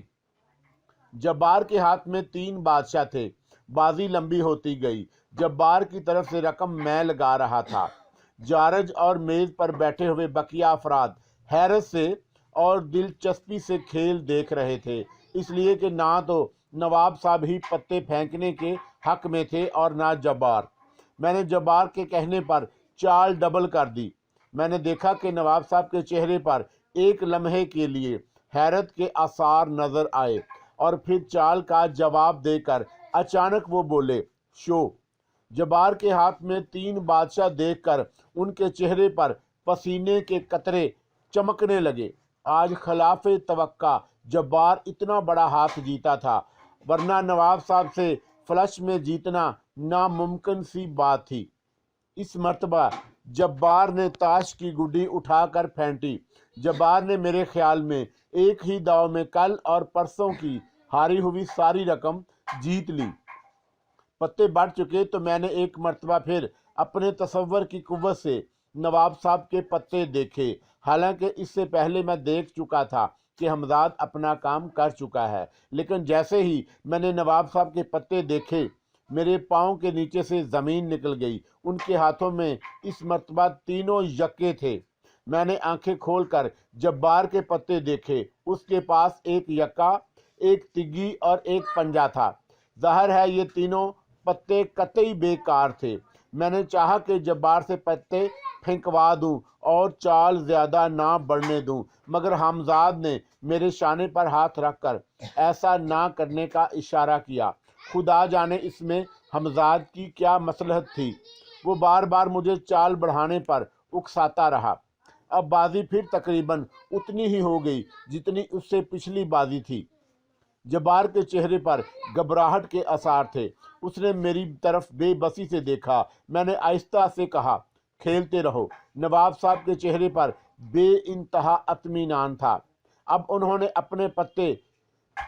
جبار کے ہاتھ میں 3 بادشاہ تھے۔ بازی لمبی ہوتی گئی۔ جبار کی طرف سے رقم میں لگا رہا تھا۔ جارج اور میز پر بیٹھے ہوئے بقیہ افراد حیرت سے اور دلچسپی سے کھیل دیکھ رہے تھے، اس لیے کہ نہ تو نواب صاحب ہی پتے پھینکنے کے حق میں تھے اور نہ جبار۔ میں نے جبار کے کہنے پر چال ڈبل کر دی۔ میں نے دیکھا کہ نواب صاحب کے چہرے پر ایک لمحے کے لیے حیرت کے آثار نظر آئے اور پھر چال کا جواب دے کر اچانک وہ بولے، شو۔ جبار کے ہاتھ میں 3 بادشاہ دیکھ کر ان کے چہرے پر پسینے کے قطرے چمکنے لگے۔ آج خلاف توقع جبار اتنا بڑا ہاتھ جیتا تھا، ورنہ نواب صاحب سے فلش میں جیتنا ناممکن سی بات تھی۔ اس مرتبہ جبار نے تاش کی گڈی اٹھا کر پھینٹی۔ جبار نے میرے خیال میں ایک ہی داؤ میں کل اور پرسوں کی ہاری ہوئی ساری رقم جیت لی۔ پتے بڑھ چکے تو میں نے ایک مرتبہ پھر اپنے تصور کی قوت سے نواب صاحب کے پتے دیکھے، حالانکہ اس سے پہلے میں دیکھ چکا تھا کہ حمزاد اپنا کام کر چکا ہے، لیکن جیسے ہی میں نے نواب صاحب کے پتے دیکھے میرے پاؤں کے نیچے سے زمین نکل گئی۔ ان کے ہاتھوں میں اس مرتبہ تینوں یکے تھے۔ میں نے آنکھیں کھول کر جبار کے پتے دیکھے، اس کے پاس ایک یکا، ایک تگی اور ایک پنجہ تھا۔ ظاہر ہے یہ تینوں پتے قطعی بیکار تھے۔ میں نے چاہا کہ جبار سے پتے پھینکوا دوں اور چال زیادہ نہ بڑھنے دوں، مگر حمزاد نے میرے شانے پر ہاتھ رکھ کر ایسا نہ کرنے کا اشارہ کیا۔ خدا جانے اس میں حمزاد کی کیا مصلحت تھی، وہ بار بار مجھے چال بڑھانے پر اکساتا رہا۔ اب بازی پھر تقریباً اتنی ہی ہو گئی جتنی اس سے پچھلی بازی تھی۔ جبار کے چہرے پر گھبراہٹ کے آثار تھے۔ اس نے میری طرف بے بسی سے دیکھا۔ میں نے آہستہ سے کہا، کھیلتے رہو۔ نواب صاحب کے چہرے پر بے انتہا اطمینان تھا۔ اب انہوں نے اپنے پتے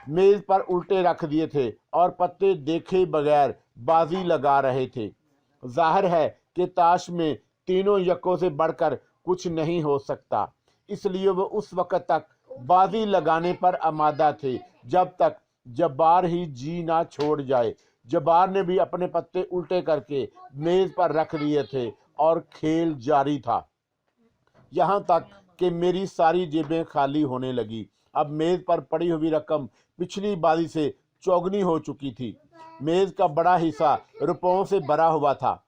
मेज पर उल्टे रख दिए थे और पत्ते देखे बगैर बाजी लगा रहे थे। जाहिर है कि ताश में तीनों यक्कों से बढ़कर कुछ नहीं हो सकता, इसलिए वो उस वक्त तक बाजी लगाने पर आमादा थे जब तक जब्बार ही जी ना छोड़ जाए। जब्बार ने भी अपने पत्ते उल्टे करके मेज पर रख दिए थे और खेल जारी था, यहाँ तक कि मेरी सारी जेबें खाली होने लगी। अब मेज पर पड़ी हुई रकम पिछली बारी से चौगुनी हो चुकी थी। मेज का बड़ा हिस्सा रुपयों से भरा हुआ था।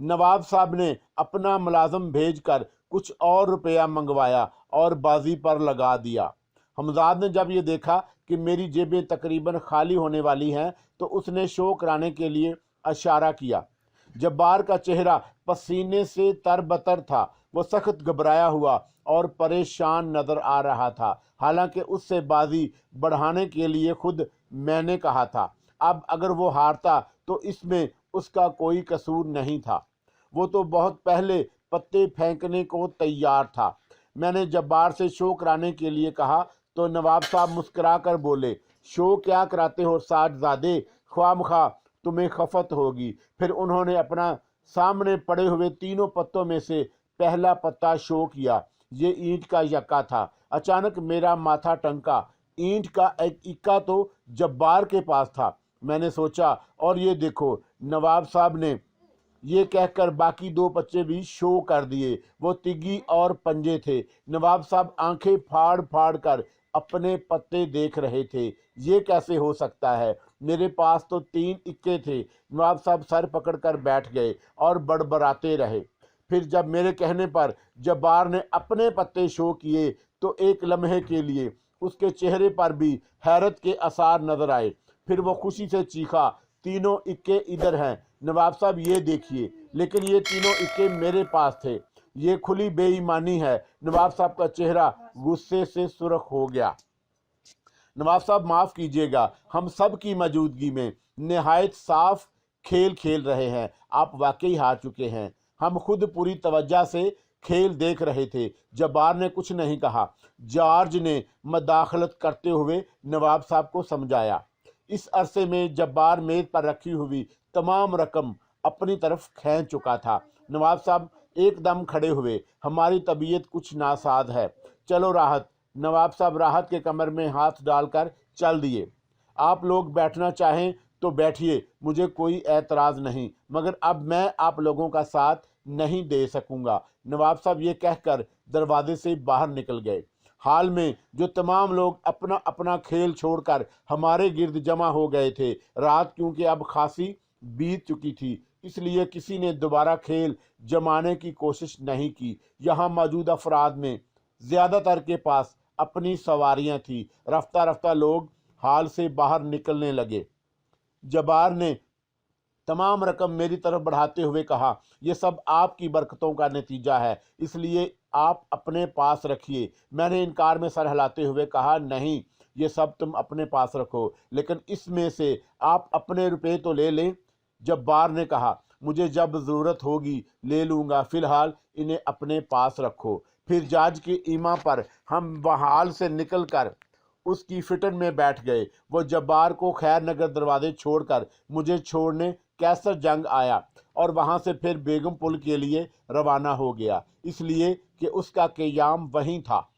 नवाब साहब ने अपना मुलाजिम भेजकर कुछ और रुपया मंगवाया और बाजी पर लगा दिया। हमजाद ने जब ये देखा कि मेरी जेबें तकरीबन खाली होने वाली हैं तो उसने शो कराने के लिए इशारा किया। जब्बार का चेहरा पसीने से तरबतर था। वो सख्त घबराया हुआ और परेशान नजर आ रहा था, हालांकि उससे बाजी बढ़ाने के लिए खुद मैंने कहा था। अब अगर वो हारता तो इसमें उसका कोई कसूर नहीं था। वो तो बहुत पहले पत्ते फेंकने को तैयार था। मैंने जब्बार से शो कराने के लिए कहा तो नवाब साहब मुस्कुरा कर बोले, शो क्या कराते हो साहबजादे, ख्वामखा तुम्हें खफत होगी। फिर उन्होंने अपना सामने पड़े हुए तीनों पत्तों में से पहला पत्ता शो किया। ये ईंट का यक्का था। अचानक मेरा माथा टंका। ईंट का एक इक्का तो जब्बार के पास था। मैंने सोचा, और ये देखो, नवाब साहब ने ये कहकर बाकी दो बच्चे भी शो कर दिए। वो तिगी और पंजे थे। नवाब साहब आंखें फाड़ फाड़ कर अपने पत्ते देख रहे थे। ये कैसे हो सकता है, मेरे पास तो 3 इक्के थे। नवाब साहब सर पकड़कर बैठ गए और बड़बड़ाते रहे। फिर जब मेरे कहने पर जब्बार ने अपने पत्ते शो किए तो एक लम्हे के लिए उसके चेहरे पर भी हैरत के आसार नजर आए। फिर वो खुशी से चीखा, तीनों इक्के इधर हैं नवाब साहब, ये देखिए। लेकिन ये तीनों इक्के मेरे पास थे। ये खुली बेईमानी है। नवाब साहब का चेहरा गुस्से से सुर्ख हो गया। नवाब साहब माफ़ कीजिएगा, हम सब की मौजूदगी में नहायत साफ खेल खेल रहे हैं। आप वाकई हार चुके हैं। हम खुद पूरी तवज्जो से खेल देख रहे थे। जब्बार ने कुछ नहीं कहा। जॉर्ज ने मदाखलत करते हुए नवाब साहब को समझाया। इस अरसे में जब्बार मेज पर रखी हुई तमाम रकम अपनी तरफ खींच चुका था। नवाब साहब एकदम खड़े हुए, हमारी तबीयत कुछ नासाज है, चलो राहत। नवाब साहब राहत के कमर में हाथ डालकर चल दिए। आप लोग बैठना चाहें तो बैठिए, मुझे कोई एतराज़ नहीं, मगर अब मैं आप लोगों का साथ नहीं दे सकूंगा। नवाब साहब ये कहकर दरवाजे से बाहर निकल गए। हाल में जो तमाम लोग अपना अपना खेल छोड़कर हमारे गिर्द जमा हो गए थे। रात क्योंकि अब खासी बीत चुकी थी, इसलिए किसी ने दोबारा खेल जमाने की कोशिश नहीं की। यहाँ मौजूद अफराद में ज़्यादातर के पास अपनी सवारियाँ थी। रफ्ता रफ्ता लोग हाल से बाहर निकलने लगे। जब्बार ने तमाम रकम मेरी तरफ बढ़ाते हुए कहा, यह सब आपकी बरकतों का नतीजा है, इसलिए आप अपने पास रखिए। मैंने इनकार में सर हिलाते हुए कहा, नहीं, ये सब तुम अपने पास रखो, लेकिन इसमें से आप अपने रुपए तो ले लें। जब्बार ने कहा, मुझे जब ज़रूरत होगी ले लूँगा, फ़िलहाल इन्हें अपने पास रखो। फिर जज की ईमा पर हम बहाल से निकल कर उसकी फिटन में बैठ गए। वो जब्बार को खैर नगर दरवाजे छोड़कर मुझे छोड़ने कैसर जंग आया और वहां से फिर बेगम पुल के लिए रवाना हो गया, इसलिए कि उसका क़याम वहीं था।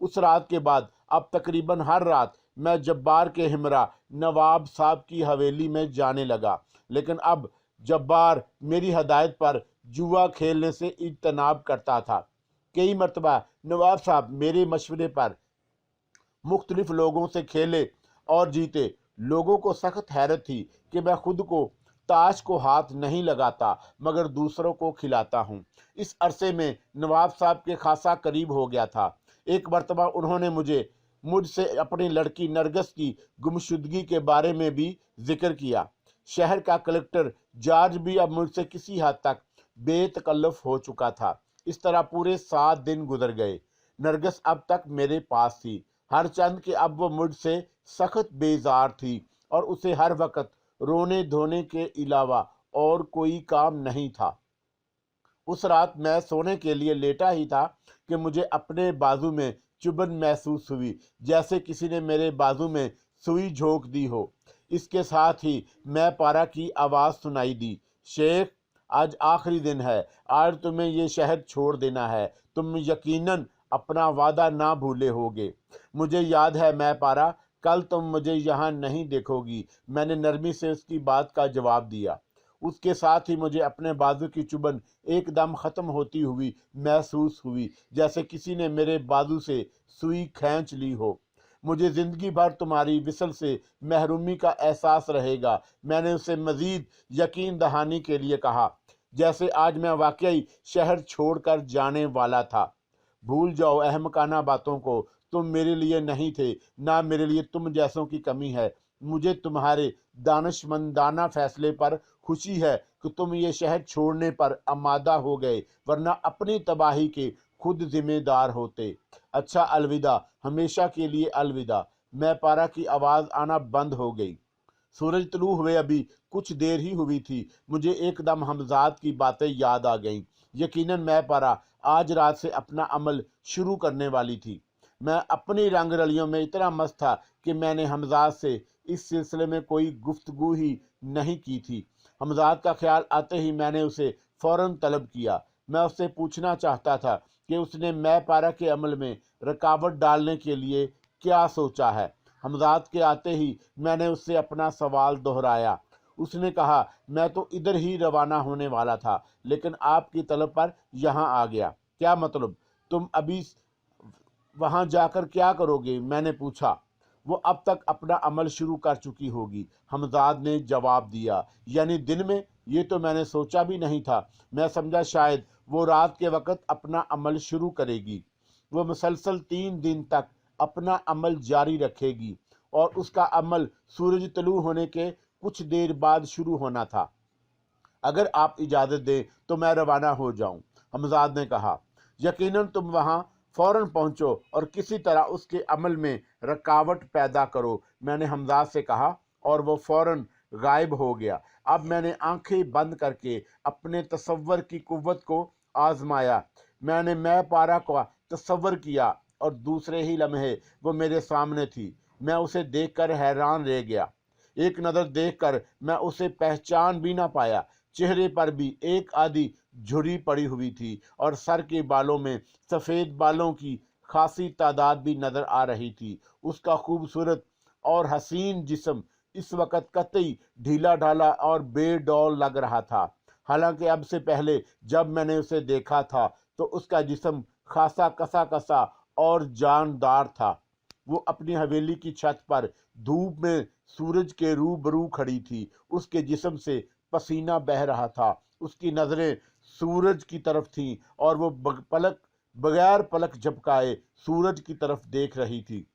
उस रात के बाद अब तकरीबन हर रात मैं जब्बार के हमरा नवाब साहब की हवेली में जाने लगा। लेकिन अब जब्बार मेरी हदायत पर जुआ खेलने से इज्तनाब करता था। कई मरतबा नवाब साहब मेरे मशवरे पर मुख्तलिफ लोगों से खेले और जीते। लोगों को सख्त हैरत थी कि मैं खुद को ताश को हाथ नहीं लगाता मगर दूसरों को खिलाता हूँ। इस अरसे में नवाब साहब के खासा करीब हो गया था। एक मरतबा उन्होंने मुझसे अपनी लड़की नरगस की गुमशुदगी के बारे में भी जिक्र किया। शहर का कलेक्टर जॉर्ज भी अब मुझसे किसी हद तक बेतकल्लुफ हो चुका था। इस तरह पूरे 7 दिन गुजर गए। नरगस अब तक मेरे पास थी। हर चंद के अब वो मुझसे सख्त बेजार थी और उसे हर वक्त रोने धोने के अलावा और कोई काम नहीं था। उस रात मैं सोने के लिए लेटा ही था कि मुझे अपने बाजू में चुभन महसूस हुई, जैसे किसी ने मेरे बाजू में सुई झोंक दी हो। इसके साथ ही मैं पारा की आवाज़ सुनाई दी, शेख आज आखिरी दिन है, आज तुम्हें ये शहर छोड़ देना है, तुम यकीनन अपना वादा ना भूले होगे। मुझे याद है मैं पारा, कल तुम मुझे यहाँ नहीं देखोगी। मैंने नरमी से उसकी बात का जवाब दिया। उसके साथ ही मुझे अपने बाजू की चुभन एकदम ख़त्म होती हुई महसूस हुई, जैसे किसी ने मेरे बाजू से सुई खींच ली हो। मुझे ज़िंदगी भर तुम्हारी विसल से महरूमी का एहसास रहेगा। मैंने उसे मज़ीद यकीन दहानी के लिए कहा, जैसे आज मैं वाकई शहर छोड़कर जाने वाला था। भूल जाओ अहमकाना बातों को, तुम मेरे लिए नहीं थे, ना मेरे लिए तुम जैसों की कमी है। मुझे तुम्हारे दानिशमंदाना फैसले पर खुशी है कि तुम ये शहर छोड़ने पर आमादा हो गए, वरना अपनी तबाही के खुद जिम्मेदार होते। अच्छा अलविदा, हमेशा के लिए अलविदा। मैं पारा की आवाज़ आना बंद हो गई। सूरज तुलू हुए अभी कुछ देर ही हुई थी, मुझे एकदम हमजाद की बातें याद आ गईं। यकीनन मैं पारा आज रात से अपना अमल शुरू करने वाली थी। मैं अपनी रंग रलियों में इतना मस्त था कि मैंने हमजाद से इस सिलसिले में कोई गुफ्तगू ही नहीं की थी। हमजाद का ख्याल आते ही मैंने उसे फ़ौरन तलब किया। मैं उससे पूछना चाहता था कि उसने मैं पारा के अमल में रुकावट डालने के लिए क्या सोचा है। हमजाद के आते ही मैंने उससे अपना सवाल दोहराया। उसने कहा, मैं तो इधर ही रवाना होने वाला था, लेकिन आपकी तलब पर यहाँ आ गया। क्या मतलब? तुम अभी वहाँ जाकर क्या करोगे? मैंने पूछा। वो अब तक अपना अमल शुरू कर चुकी होगी, हमजाद ने जवाब दिया। यानी दिन में? ये तो मैंने सोचा भी नहीं था। मैं समझा शायद वो रात के वक्त अपना अमल शुरू करेगी। वो मुसलसल 3 दिन तक अपना अमल जारी रखेगी और उसका अमल सूरज तलू होने के कुछ देर बाद शुरू होना था। अगर आप इजाज़त दें तो मैं रवाना हो जाऊं, हमजाद ने कहा। यकीनन तुम वहां फौरन पहुंचो और किसी तरह उसके अमल में रुकावट पैदा करो, मैंने हमजाद से कहा, और वो फौरन गायब हो गया। अब मैंने आंखें बंद करके अपने तसव्वुर की कुव्वत को आजमाया। मैंने मैं पारा का तसव्वुर किया और दूसरे ही लम्हे वो मेरे सामने थी। मैं उसे देखकर हैरान रह गया। एक नज़र देखकर मैं उसे पहचान भी ना पाया। चेहरे पर भी एक आधी झुर्री पड़ी हुई थी और सर के बालों में सफ़ेद बालों की खासी तादाद भी नज़र आ रही थी। उसका खूबसूरत और हसीन जिस्म इस वक्त कतई ढीला ढाला और बेडौल लग रहा था। हालांकि अब से पहले जब मैंने उसे देखा था तो उसका जिस्म खासा कसा कसा और जानदार था। वो अपनी हवेली की छत पर धूप में सूरज के रूबरू खड़ी थी। उसके जिस्म से पसीना बह रहा था। उसकी नज़रें सूरज की तरफ थीं और वो बगैर पलक झपकाए सूरज की तरफ देख रही थी।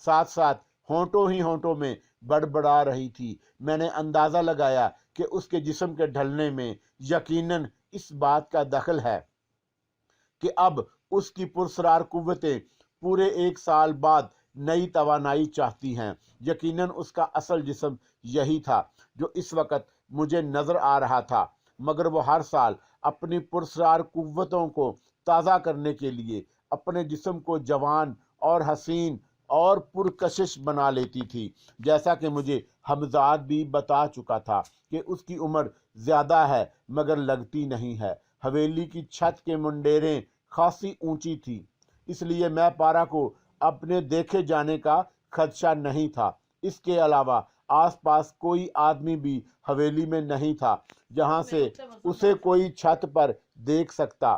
साथ साथ होंठों ही होंठों में बड़बड़ा रही थी। मैंने अंदाज़ा लगाया कि उसके जिस्म के ढलने में यकीनन इस बात का दखल है कि अब उसकी पुरस्रार कुव्वतें पूरे 1 साल बाद नई तवानाई चाहती हैं। यकीनन उसका असल जिस्म यही था जो इस वक्त मुझे नज़र आ रहा था, मगर वो हर साल अपनी पुरस्रार कुव्वतों को ताज़ा करने के लिए अपने जिस्म को जवान और हसीन और पुरकशिश बना लेती थी। जैसा कि मुझे हमजाद भी बता चुका था कि उसकी उम्र ज़्यादा है मगर लगती नहीं है। हवेली की छत के मुंडेरें खासी ऊंची थी, इसलिए मैं पारा को अपने देखे जाने का खदशा नहीं था। इसके अलावा आसपास कोई आदमी भी हवेली में नहीं था जहां से उसे कोई छत पर देख सकता।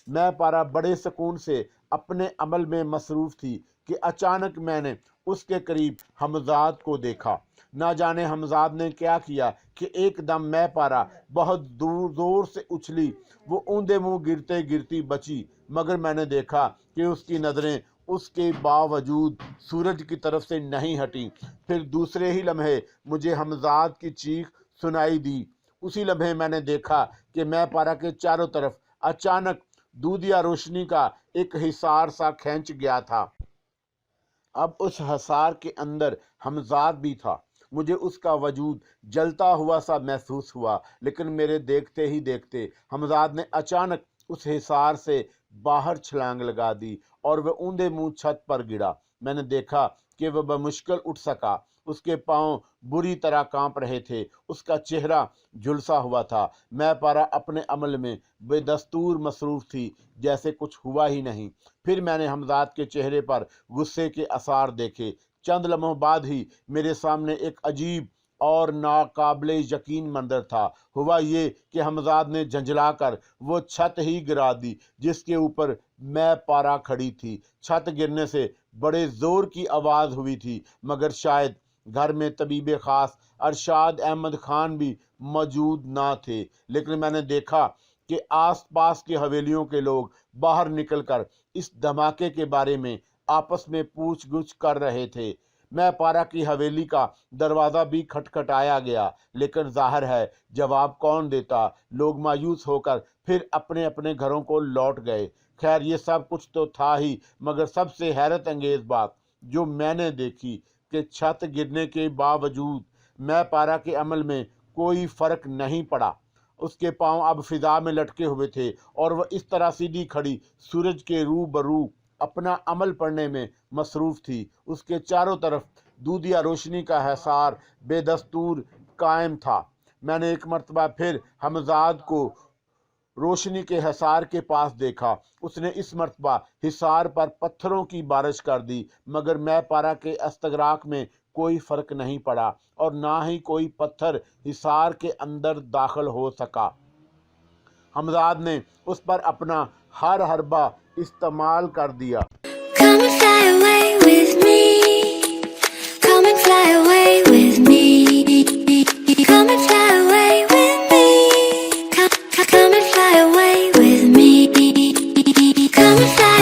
मैं पारा बड़े सुकून से अपने अमल में मसरूफ़ थी कि अचानक मैंने उसके करीब हमजाद को देखा। ना जाने हमजाद ने क्या किया कि एकदम मैं पारा बहुत दूर जोर से उछली। वो ऊंधे मुंह गिरते गिरती बची, मगर मैंने देखा कि उसकी नज़रें उसके बावजूद सूरज की तरफ से नहीं हटी। फिर दूसरे ही लम्हे मुझे हमजाद की चीख सुनाई दी। उसी लम्हे मैंने देखा कि मैं पारा के चारों तरफ अचानक दूधिया रोशनी का एक हिसार सा खींच गया था। अब उस हिसार के अंदर हमजाद भी था। मुझे उसका वजूद जलता हुआ सा महसूस हुआ, लेकिन मेरे देखते ही देखते हमजाद ने अचानक उस हिसार से बाहर छलांग लगा दी और वह ऊंधे मुंह छत पर गिरा। میں نے دیکھا کہ وہ بمشکل اٹھ سکا۔ اس کے پاؤں بری طرح کانپ رہے تھے، اس کا چہرہ جھلسا ہوا تھا۔ میں پارا اپنے عمل میں بے دستور مصروف تھی، جیسے کچھ ہوا ہی نہیں۔ پھر میں نے حمزاد کے چہرے پر غصے کے آثار دیکھے۔ چند لمحوں بعد ہی میرے سامنے ایک عجیب اور ناقابل یقین منظر تھا۔ ہوا یہ کہ حمزاد نے جھنجھلا کر وہ چھت ہی گرا دی جس کے اوپر میں پارا کھڑی تھی۔ چھت گرنے سے بڑے زور کی آواز ہوئی تھی، مگر شاید گھر میں طبیب خاص ارشاد احمد خان بھی موجود نہ تھے، لیکن میں نے دیکھا کہ آس پاس کی حویلیوں کے لوگ باہر نکل کر اس دھماکے کے بارے میں آپس میں پوچھ گچھ کر رہے تھے۔ میں پارا کی حویلی کا دروازہ بھی کھٹکھٹایا گیا، لیکن ظاہر ہے جواب کون دیتا۔ لوگ مایوس ہو کر پھر اپنے اپنے گھروں کو لوٹ گئے۔ خیر یہ سب کچھ تو تھا ہی، مگر سب سے حیرت انگیز بات جو میں نے دیکھی کہ چھت گرنے کے باوجود میں پارا کے عمل میں کوئی فرق نہیں پڑا۔ اس کے پاؤں اب فضا میں لٹکے ہوئے تھے اور وہ اس طرح سیدھی کھڑی سورج کے روبرو اپنا عمل پڑھنے میں مصروف تھی۔ اس کے چاروں طرف دودھیا روشنی کا حصار بے دستور قائم تھا۔ میں نے ایک مرتبہ پھر حمزاد کو روشنی کے حصار کے پاس دیکھا۔ اس نے اس مرتبہ حصار پر پتھروں کی بارش کر دی، مگر میں پارا کے استغراق میں کوئی فرق نہیں پڑا اور نہ ہی کوئی پتھر حصار کے اندر داخل ہو سکا۔ حمزاد نے اس پر اپنا ہر حربہ استعمال کر دیا۔ Come and fly away with me. Come and fly away with me. Come and fly